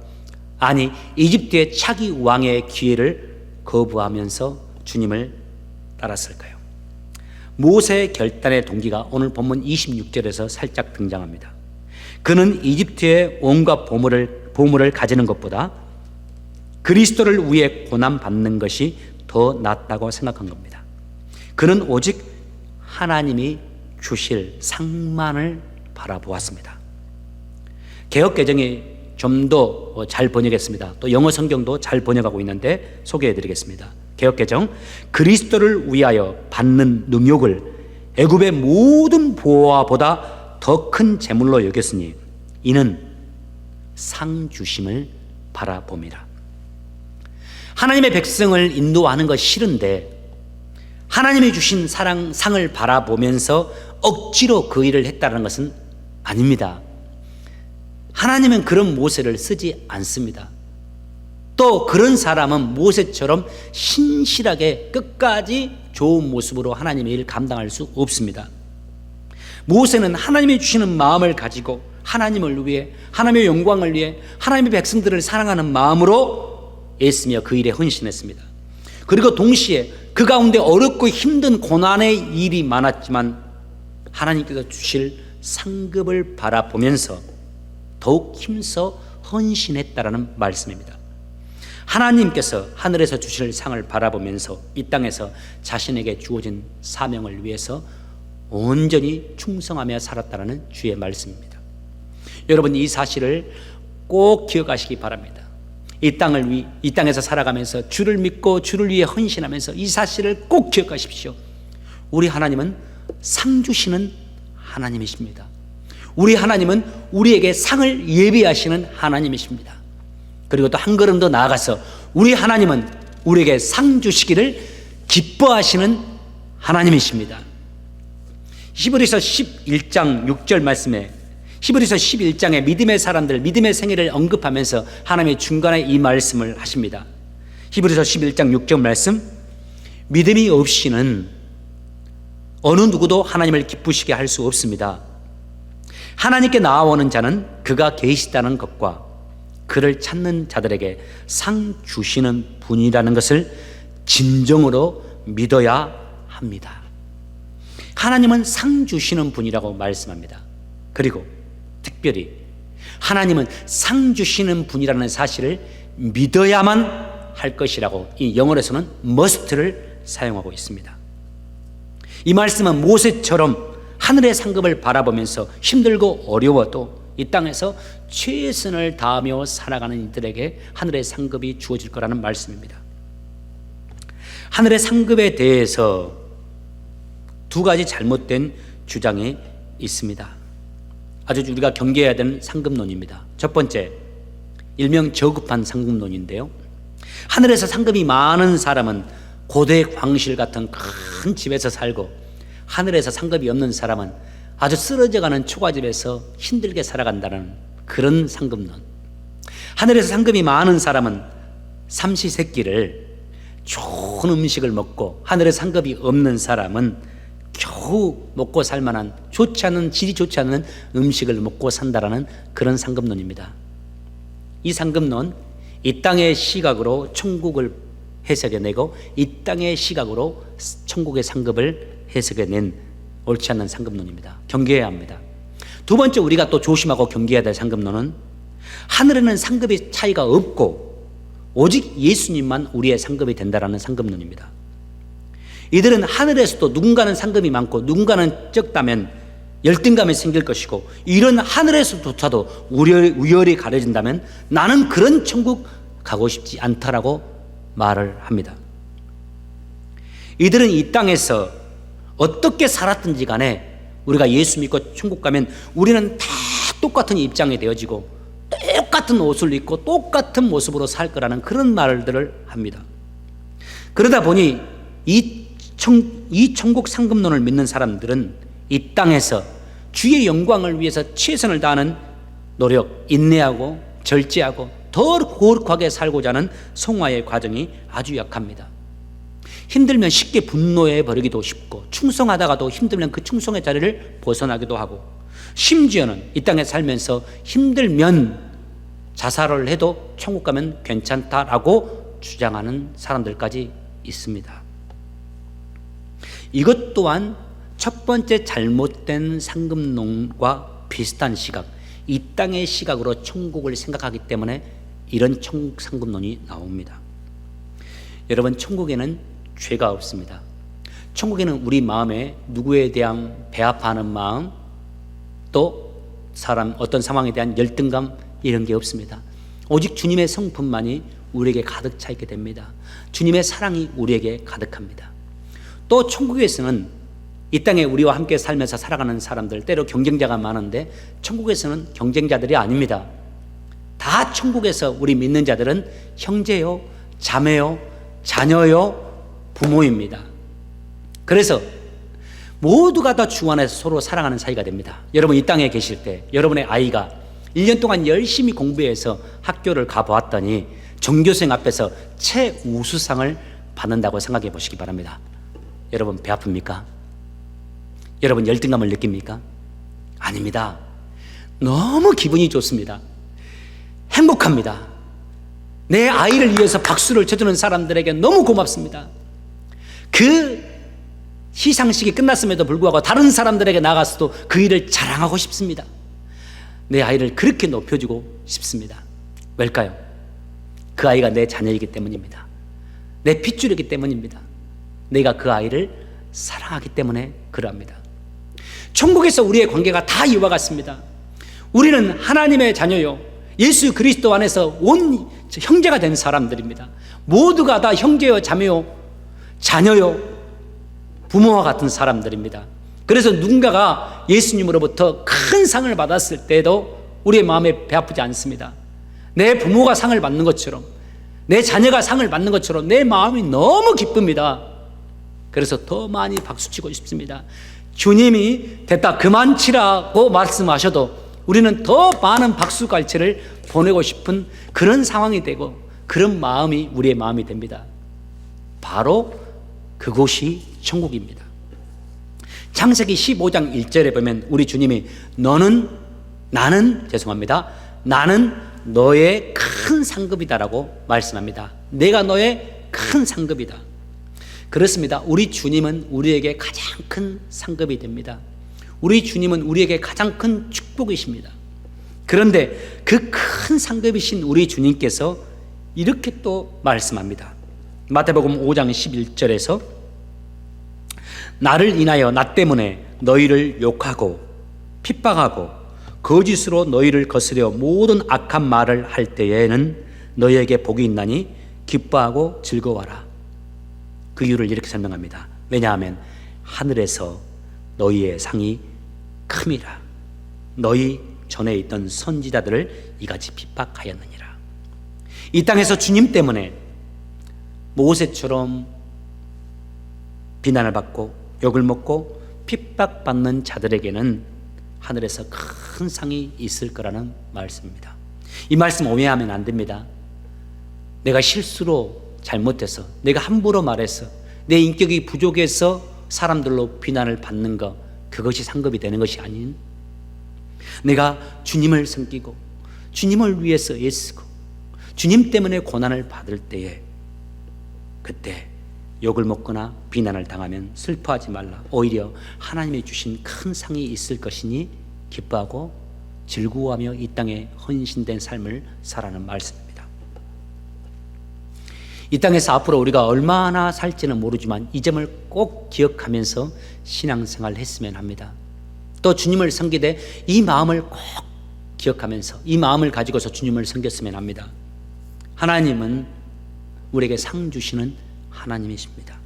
아니 이집트의 차기 왕의 기회를 거부하면서 주님을 따랐을까요? 모세의 결단의 동기가 오늘 본문 26절에서 살짝 등장합니다. 그는 이집트의 온갖 보물을 가지는 것보다 그리스도를 위해 고난받는 것이 더 낫다고 생각한 겁니다. 그는 오직 하나님이 주실 상만을 바라보았습니다. 개역개정이 좀 더 잘 번역했습니다. 또 영어 성경도 잘 번역하고 있는데 소개해드리겠습니다. 개역개정, 그리스도를 위하여 받는 능욕을 애굽의 모든 보화보다 더 큰 재물로 여겼으니 이는 상 주심을 바라봅니다. 하나님의 백성을 인도하는 것 싫은데 하나님이 주신 상을 바라보면서 억지로 그 일을 했다는 것은 아닙니다. 하나님은 그런 모세를 쓰지 않습니다. 또 그런 사람은 모세처럼 신실하게 끝까지 좋은 모습으로 하나님의 일을 감당할 수 없습니다. 모세는 하나님이 주시는 마음을 가지고 하나님을 위해, 하나님의 영광을 위해, 하나님의 백성들을 사랑하는 마음으로 애쓰며 그 일에 헌신했습니다. 그리고 동시에 그 가운데 어렵고 힘든 고난의 일이 많았지만 하나님께서 주실 상급을 바라보면서 더욱 힘써 헌신했다라는 말씀입니다. 하나님께서 하늘에서 주실 상을 바라보면서 이 땅에서 자신에게 주어진 사명을 위해서 온전히 충성하며 살았다는 주의 말씀입니다. 여러분 이 사실을 꼭 기억하시기 바랍니다. 이 땅에서 살아가면서 주를 믿고 주를 위해 헌신하면서 이 사실을 꼭 기억하십시오. 우리 하나님은 상 주시는 하나님이십니다. 우리 하나님은 우리에게 상을 예비하시는 하나님이십니다. 그리고 또 한 걸음 더 나아가서 우리 하나님은 우리에게 상 주시기를 기뻐하시는 하나님이십니다. 히브리서 11장 6절 말씀에 히브리서 11장에 믿음의 사람들, 믿음의 생애를 언급하면서 하나님의 중간에 이 말씀을 하십니다. 히브리서 11장 6절 말씀, 믿음이 없이는 어느 누구도 하나님을 기쁘시게 할 수 없습니다. 하나님께 나아오는 자는 그가 계시다는 것과 그를 찾는 자들에게 상 주시는 분이라는 것을 진정으로 믿어야 합니다. 하나님은 상 주시는 분이라고 말씀합니다. 그리고 특별히 하나님은 상 주시는 분이라는 사실을 믿어야만 할 것이라고 이 영어에서는 must를 사용하고 있습니다. 이 말씀은 모세처럼 하늘의 상급을 바라보면서 힘들고 어려워도 이 땅에서 최선을 다하며 살아가는 이들에게 하늘의 상급이 주어질 거라는 말씀입니다. 하늘의 상급에 대해서 두 가지 잘못된 주장이 있습니다. 아주 우리가 경계해야 되는 상급론입니다. 첫 번째, 일명 저급한 상급론인데요. 하늘에서 상급이 많은 사람은 고대 광실 같은 큰 집에서 살고, 하늘에서 상급이 없는 사람은 아주 쓰러져가는 초가집에서 힘들게 살아간다는 그런 상급론. 하늘에서 상급이 많은 사람은 삼시세끼를 좋은 음식을 먹고, 하늘에 상급이 없는 사람은 겨우 먹고 살만한 질이 좋지 않은 음식을 먹고 산다라는 그런 상급론입니다. 이 상급론, 이 땅의 시각으로 천국을 해석해내고 이 땅의 시각으로 천국의 상급을 해석해낸 옳지 않는 상급론입니다. 경계해야 합니다. 두 번째, 우리가 또 조심하고 경계해야 될 상급론은 하늘에는 상급의 차이가 없고 오직 예수님만 우리의 상급이 된다라는 상급론입니다. 이들은 하늘에서도 누군가는 상급이 많고 누군가는 적다면 열등감이 생길 것이고, 이런 하늘에서조차도 우열이 가려진다면 나는 그런 천국 가고 싶지 않다라고 말을 합니다. 이들은 이 땅에서 어떻게 살았든지 간에 우리가 예수 믿고 천국 가면 우리는 다 똑같은 입장이 되어지고 똑같은 옷을 입고 똑같은 모습으로 살 거라는 그런 말들을 합니다. 그러다 보니 이 천국 상급론을 믿는 사람들은 이 땅에서 주의 영광을 위해서 최선을 다하는 노력, 인내하고 절제하고 더 거룩하게 살고자 하는 성화의 과정이 아주 약합니다. 힘들면 쉽게 분노해 버리기도 쉽고, 충성하다가도 힘들면 그 충성의 자리를 벗어나기도 하고, 심지어는 이 땅에 살면서 힘들면 자살을 해도 천국 가면 괜찮다라고 주장하는 사람들까지 있습니다. 이것 또한 첫 번째 잘못된 상급론과 비슷한 시각, 이 땅의 시각으로 천국을 생각하기 때문에 이런 천국 상급론이 나옵니다. 여러분, 천국에는 죄가 없습니다. 천국에는 우리 마음에 누구에 대한 배아파하는 마음, 또 어떤 상황에 대한 열등감, 이런 게 없습니다. 오직 주님의 성품만이 우리에게 가득 차 있게 됩니다. 주님의 사랑이 우리에게 가득합니다. 또 천국에서는 이 땅에 우리와 함께 살면서 살아가는 사람들, 때로 경쟁자가 많은데 천국에서는 경쟁자들이 아닙니다. 다 천국에서 우리 믿는 자들은 형제요, 자매요, 자녀요, 부모입니다. 그래서 모두가 다 주 안에서 서로 사랑하는 사이가 됩니다. 여러분, 이 땅에 계실 때 여러분의 아이가 1년 동안 열심히 공부해서 학교를 가보았더니 전교생 앞에서 최우수상을 받는다고 생각해 보시기 바랍니다. 여러분, 배 아픕니까? 여러분, 열등감을 느낍니까? 아닙니다. 너무 기분이 좋습니다. 행복합니다. 내 아이를 위해서 박수를 쳐주는 사람들에게 너무 고맙습니다. 그 시상식이 끝났음에도 불구하고 다른 사람들에게 나가서도 그 일을 자랑하고 싶습니다. 내 아이를 그렇게 높여주고 싶습니다. 왜일까요? 그 아이가 내 자녀이기 때문입니다. 내 핏줄이기 때문입니다. 내가 그 아이를 사랑하기 때문에 그러합니다. 천국에서 우리의 관계가 다 이와 같습니다. 우리는 하나님의 자녀요, 예수 그리스도 안에서 온 형제가 된 사람들입니다. 모두가 다 형제요, 자매요, 자녀요, 부모와 같은 사람들입니다. 그래서 누군가가 예수님으로부터 큰 상을 받았을 때도 우리의 마음에 배 아프지 않습니다. 내 부모가 상을 받는 것처럼, 내 자녀가 상을 받는 것처럼 내 마음이 너무 기쁩니다. 그래서 더 많이 박수치고 싶습니다. 주님이 됐다 그만 치라고 말씀하셔도 우리는 더 많은 박수갈채를 보내고 싶은 그런 상황이 되고 그런 마음이 우리의 마음이 됩니다. 바로 그곳이 천국입니다. 창세기 15장 1절에 보면 우리 주님이 나는 너의 큰 상급이다라고 말씀합니다. 내가 너의 큰 상급이다. 그렇습니다. 우리 주님은 우리에게 가장 큰 상급이 됩니다. 우리 주님은 우리에게 가장 큰 축복이십니다. 그런데 그 큰 상급이신 우리 주님께서 이렇게 또 말씀합니다. 마태복음 5장 11절에서 나를 인하여 나 때문에 너희를 욕하고 핍박하고 거짓으로 너희를 거스려 모든 악한 말을 할 때에는 너희에게 복이 있나니 기뻐하고 즐거워하라. 그 이유를 이렇게 설명합니다. 왜냐하면 하늘에서 너희의 상이 큼이라. 너희 전에 있던 선지자들을 이같이 핍박하였느니라. 이 땅에서 주님 때문에 모세처럼 비난을 받고 욕을 먹고 핍박받는 자들에게는 하늘에서 큰 상이 있을 거라는 말씀입니다. 이 말씀 오해하면 안 됩니다. 내가 실수로 잘못해서, 내가 함부로 말해서, 내 인격이 부족해서 사람들로 비난을 받는 것, 그것이 상급이 되는 것이 아닌, 내가 주님을 섬기고 주님을 위해서 애쓰고 주님 때문에 고난을 받을 때에 그때 욕을 먹거나 비난을 당하면 슬퍼하지 말라. 오히려 하나님이 주신 큰 상이 있을 것이니 기뻐하고 즐거워하며 이 땅에 헌신된 삶을 살아는 말씀입니다. 이 땅에서 앞으로 우리가 얼마나 살지는 모르지만 이 점을 꼭 기억하면서 신앙생활을 했으면 합니다. 또 주님을 섬기되 이 마음을 꼭 기억하면서 이 마음을 가지고서 주님을 섬겼으면 합니다. 하나님은 우리에게 상 주시는 하나님이십니다.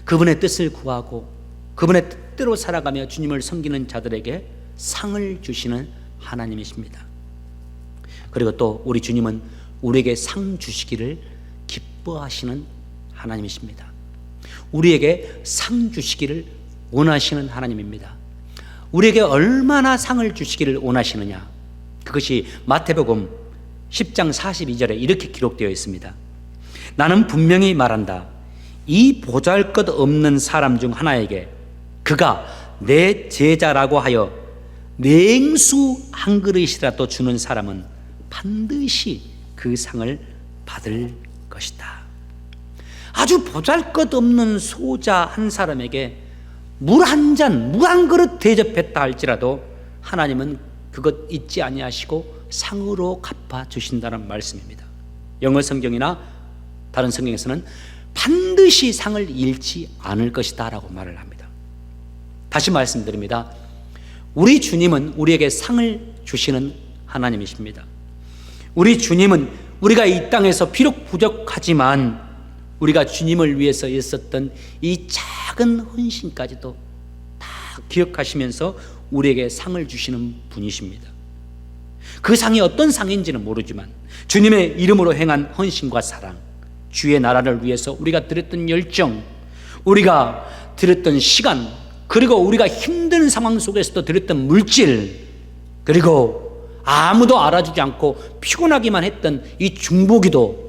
그분의 뜻을 구하고 그분의 뜻대로 살아가며 주님을 섬기는 자들에게 상을 주시는 하나님이십니다. 그리고 또 우리 주님은 우리에게 상 주시기를 기뻐하시는 하나님이십니다. 우리에게 상 주시기를 원하시는 하나님입니다. 우리에게 얼마나 상을 주시기를 원하시느냐, 그것이 마태복음 10장 42절에 이렇게 기록되어 있습니다. 나는 분명히 말한다. 이 보잘것없는 사람 중 하나에게 그가 내 제자라고 하여 냉수 한 그릇이라도 주는 사람은 반드시 그 상을 받을 것이다. 아주 보잘것없는 소자 한 사람에게 물 한 잔, 물 한 그릇 대접했다 할지라도 하나님은 그것 잊지 아니하시고 상으로 갚아 주신다는 말씀입니다. 영어 성경이나 다른 성경에서는 반드시 상을 잃지 않을 것이다 라고 말을 합니다. 다시 말씀드립니다. 우리 주님은 우리에게 상을 주시는 하나님이십니다. 우리 주님은 우리가 이 땅에서 비록 부족하지만 우리가 주님을 위해서 있었던 이 작은 헌신까지도 다 기억하시면서 우리에게 상을 주시는 분이십니다. 그 상이 어떤 상인지는 모르지만 주님의 이름으로 행한 헌신과 사랑, 주의 나라를 위해서 우리가 드렸던 열정, 우리가 드렸던 시간, 그리고 우리가 힘든 상황 속에서도 드렸던 물질, 그리고 아무도 알아주지 않고 피곤하기만 했던 이 중보기도,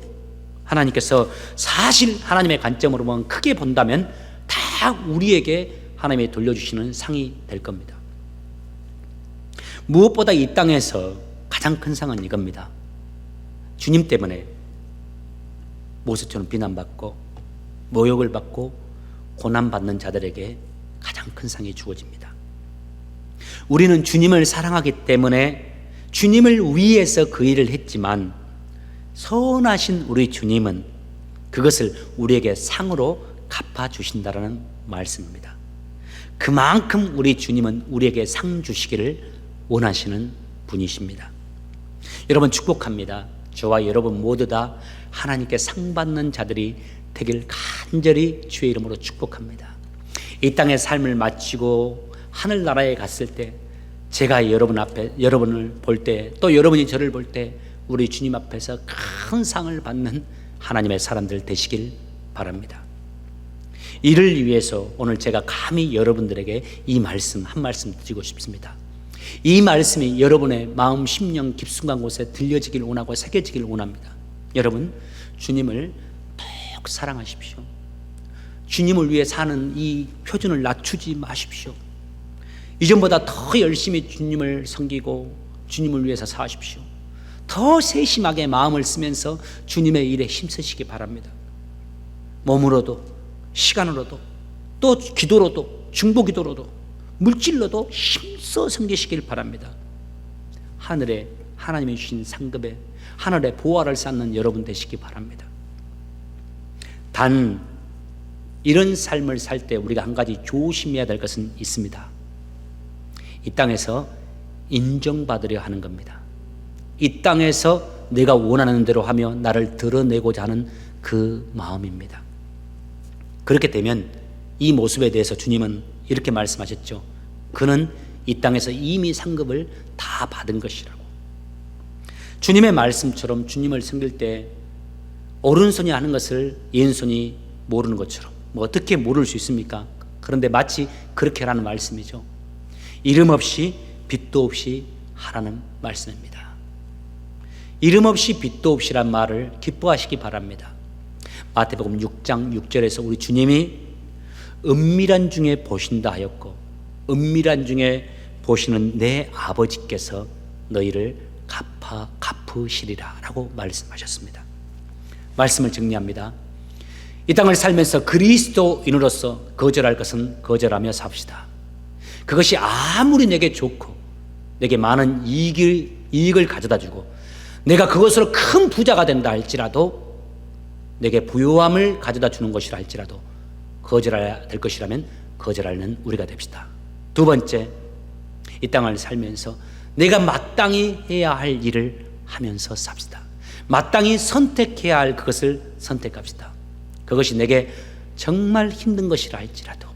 하나님께서 사실 하나님의 관점으로 보면 크게 본다면 다 우리에게 하나님이 돌려주시는 상이 될 겁니다. 무엇보다 이 땅에서 가장 큰 상은 이겁니다. 주님 때문에 모세처럼 비난받고 모욕을 받고 고난받는 자들에게 가장 큰 상이 주어집니다. 우리는 주님을 사랑하기 때문에 주님을 위해서 그 일을 했지만 선하신 우리 주님은 그것을 우리에게 상으로 갚아주신다는 말씀입니다. 그만큼 우리 주님은 우리에게 상 주시기를 원하시는 분이십니다. 여러분 축복합니다. 저와 여러분 모두 다 하나님께 상 받는 자들이 되길 간절히 주의 이름으로 축복합니다. 이 땅의 삶을 마치고 하늘나라에 갔을 때 제가 여러분 앞에 여러분을 볼 때, 또 여러분이 저를 볼 때 우리 주님 앞에서 큰 상을 받는 하나님의 사람들 되시길 바랍니다. 이를 위해서 오늘 제가 감히 여러분들에게 이 말씀 한 말씀 드리고 싶습니다. 이 말씀이 여러분의 마음 심령 깊숙한 곳에 들려지길 원하고 새겨지길 원합니다. 여러분, 주님을 더욱 사랑하십시오. 주님을 위해 사는 이 표준을 낮추지 마십시오. 이전보다 더 열심히 주님을 섬기고 주님을 위해서 사십시오. 더 세심하게 마음을 쓰면서 주님의 일에 힘쓰시기 바랍니다. 몸으로도 시간으로도 또 기도로도 중보기도로도 물질로도 힘써 섬기시길 바랍니다. 하늘에 하나님이 주신 상급에 하늘의 보화를 쌓는 여러분 되시기 바랍니다. 단 이런 삶을 살 때 우리가 한 가지 조심해야 될 것은 있습니다. 이 땅에서 인정받으려 하는 겁니다. 이 땅에서 내가 원하는 대로 하며 나를 드러내고자 하는 그 마음입니다. 그렇게 되면 이 모습에 대해서 주님은 이렇게 말씀하셨죠. 그는 이 땅에서 이미 상급을 다 받은 것이라고. 주님의 말씀처럼 주님을 섬길 때 오른손이 하는 것을 왼손이 모르는 것처럼 어떻게 모를 수 있습니까? 그런데 마치 그렇게 하라는 말씀이죠. 이름 없이 빛도 없이 하라는 말씀입니다. 이름 없이 빛도 없이란 말을 기뻐하시기 바랍니다. 마태복음 6장 6절에서 우리 주님이 은밀한 중에 보신다 하였고 은밀한 중에 보시는 내 아버지께서 너희를 갚으시리라 라고 말씀하셨습니다. 말씀을 정리합니다. 이 땅을 살면서 그리스도인으로서 거절할 것은 거절하며 삽시다. 그것이 아무리 내게 좋고 내게 많은 이익을 가져다 주고 내가 그것으로 큰 부자가 된다 할지라도 내게 부요함을 가져다 주는 것이라 할지라도 거절해야 될 것이라면 거절하는 우리가 됩시다. 두 번째, 이 땅을 살면서 내가 마땅히 해야 할 일을 하면서 삽시다. 마땅히 선택해야 할 그것을 선택합시다. 그것이 내게 정말 힘든 것이라 할지라도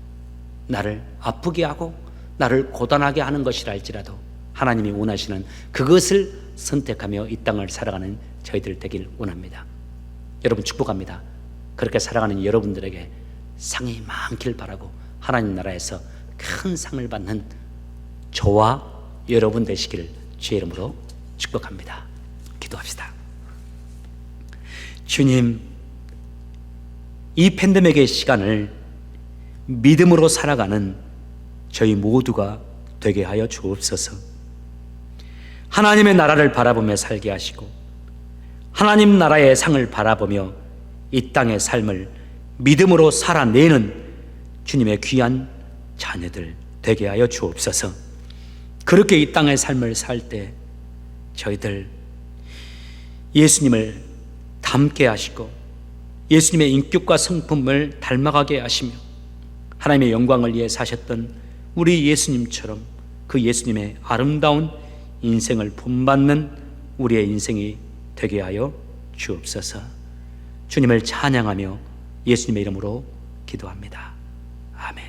나를 아프게 하고 나를 고단하게 하는 것이라 할지라도 하나님이 원하시는 그것을 선택하며 이 땅을 살아가는 저희들 되길 원합니다. 여러분 축복합니다. 그렇게 살아가는 여러분들에게 상이 많길 바라고 하나님 나라에서 큰 상을 받는 저와 여러분 되시기를 주의 이름으로 축복합니다. 기도합시다. 주님, 이 팬데믹의 시간을 믿음으로 살아가는 저희 모두가 되게 하여 주옵소서. 하나님의 나라를 바라보며 살게 하시고 하나님 나라의 상을 바라보며 이 땅의 삶을 믿음으로 살아내는 주님의 귀한 자녀들 되게 하여 주옵소서. 그렇게 이 땅의 삶을 살 때 저희들 예수님을 닮게 하시고 예수님의 인격과 성품을 닮아가게 하시며 하나님의 영광을 위해 사셨던 우리 예수님처럼 그 예수님의 아름다운 인생을 본받는 우리의 인생이 되게 하여 주옵소서. 주님을 찬양하며 예수님의 이름으로 기도합니다. 아멘.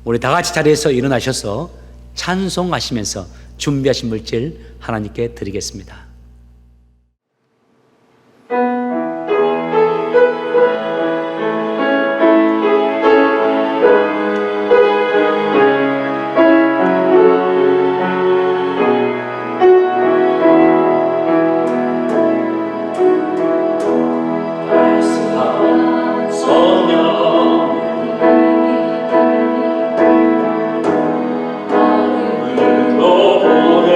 우리 다 같이 자리에서 일어나셔서 찬송하시면서 준비하신 물질 하나님께 드리겠습니다. 너 보내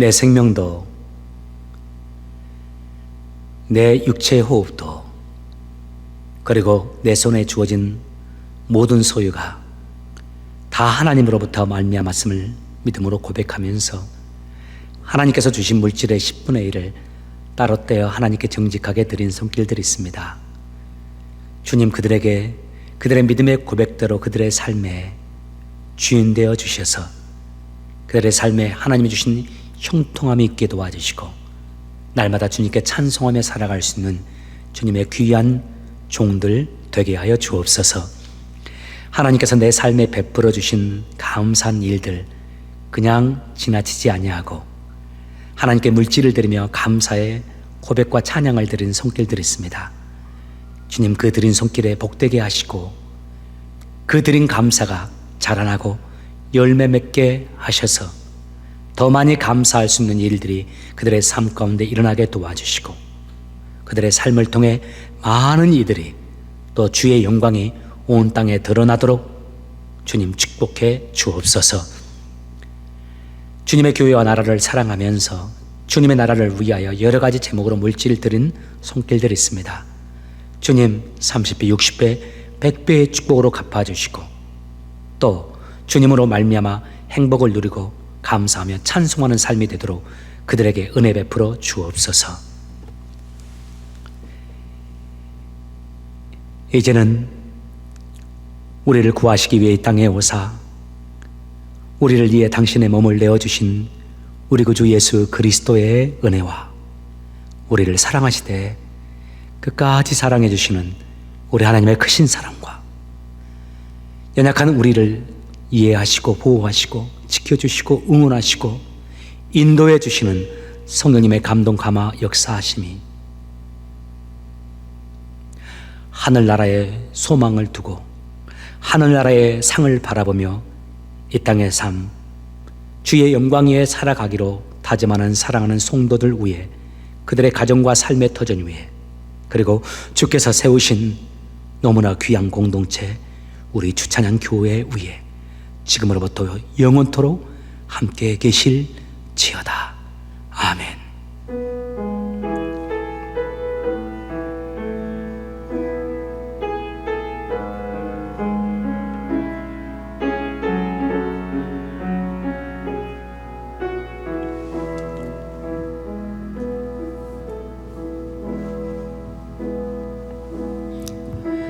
내 생명도, 내 육체의 호흡도, 그리고 내 손에 주어진 모든 소유가 다 하나님으로부터 말미암았음을 믿음으로 고백하면서 하나님께서 주신 물질의 10분의 1을 따로 떼어 하나님께 정직하게 드린 손길들이 있습니다. 주님, 그들에게 그들의 믿음의 고백대로 그들의 삶에 주인 되어 주셔서 그들의 삶에 하나님이 주신 형통함이 있게 도와주시고 날마다 주님께 찬송하며 살아갈 수 있는 주님의 귀한 종들 되게 하여 주옵소서. 하나님께서 내 삶에 베풀어 주신 감사한 일들 그냥 지나치지 아니하고 하나님께 물질을 드리며 감사의 고백과 찬양을 드리는 손길들이 있습니다. 주님, 그 드린 손길에 복되게 하시고 그 드린 감사가 자라나고 열매 맺게 하셔서 더 많이 감사할 수 있는 일들이 그들의 삶 가운데 일어나게 도와주시고 그들의 삶을 통해 많은 이들이 또 주의 영광이 온 땅에 드러나도록 주님 축복해 주옵소서. 주님의 교회와 나라를 사랑하면서 주님의 나라를 위하여 여러 가지 제목으로 물질을 드린 손길들이 있습니다. 주님, 30배, 60배, 100배의 축복으로 갚아주시고 또 주님으로 말미암아 행복을 누리고 감사하며 찬송하는 삶이 되도록 그들에게 은혜 베풀어 주옵소서. 이제는 우리를 구하시기 위해 이 땅에 오사 우리를 위해 당신의 몸을 내어주신 우리 구주 예수 그리스도의 은혜와 우리를 사랑하시되 끝까지 사랑해 주시는 우리 하나님의 크신 사랑과 연약한 우리를 이해하시고 보호하시고 지켜주시고 응원하시고 인도해 주시는 성령님의 감동 감화 역사하심이 하늘나라의 소망을 두고 하늘나라의 상을 바라보며 이 땅의 삶 주의 영광 위에 살아가기로 다짐하는 사랑하는 성도들 위해 그들의 가정과 삶의 터전 위에 그리고 주께서 세우신 너무나 귀한 공동체 우리 주찬양 교회 위에 지금으로부터 영원토록 함께 계실지어다. 아멘.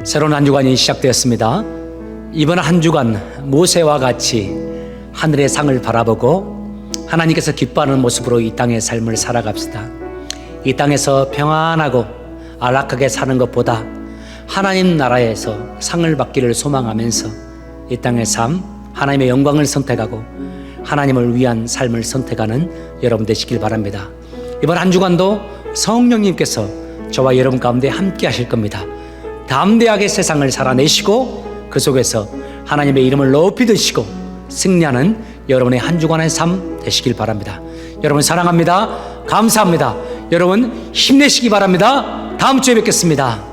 새로운 한 주간이 시작되었습니다. 이번 한 주간 모세와 같이 하늘의 상을 바라보고 하나님께서 기뻐하는 모습으로 이 땅의 삶을 살아갑시다. 이 땅에서 평안하고 안락하게 사는 것보다 하나님 나라에서 상을 받기를 소망하면서 이 땅의 삶, 하나님의 영광을 선택하고 하나님을 위한 삶을 선택하는 여러분 되시길 바랍니다. 이번 한 주간도 성령님께서 저와 여러분 가운데 함께 하실 겁니다. 담대하게 세상을 살아내시고 그 속에서 하나님의 이름을 높이 드시고 승리하는 여러분의 한 주간의 삶 되시길 바랍니다. 여러분 사랑합니다. 감사합니다. 여러분 힘내시기 바랍니다. 다음 주에 뵙겠습니다.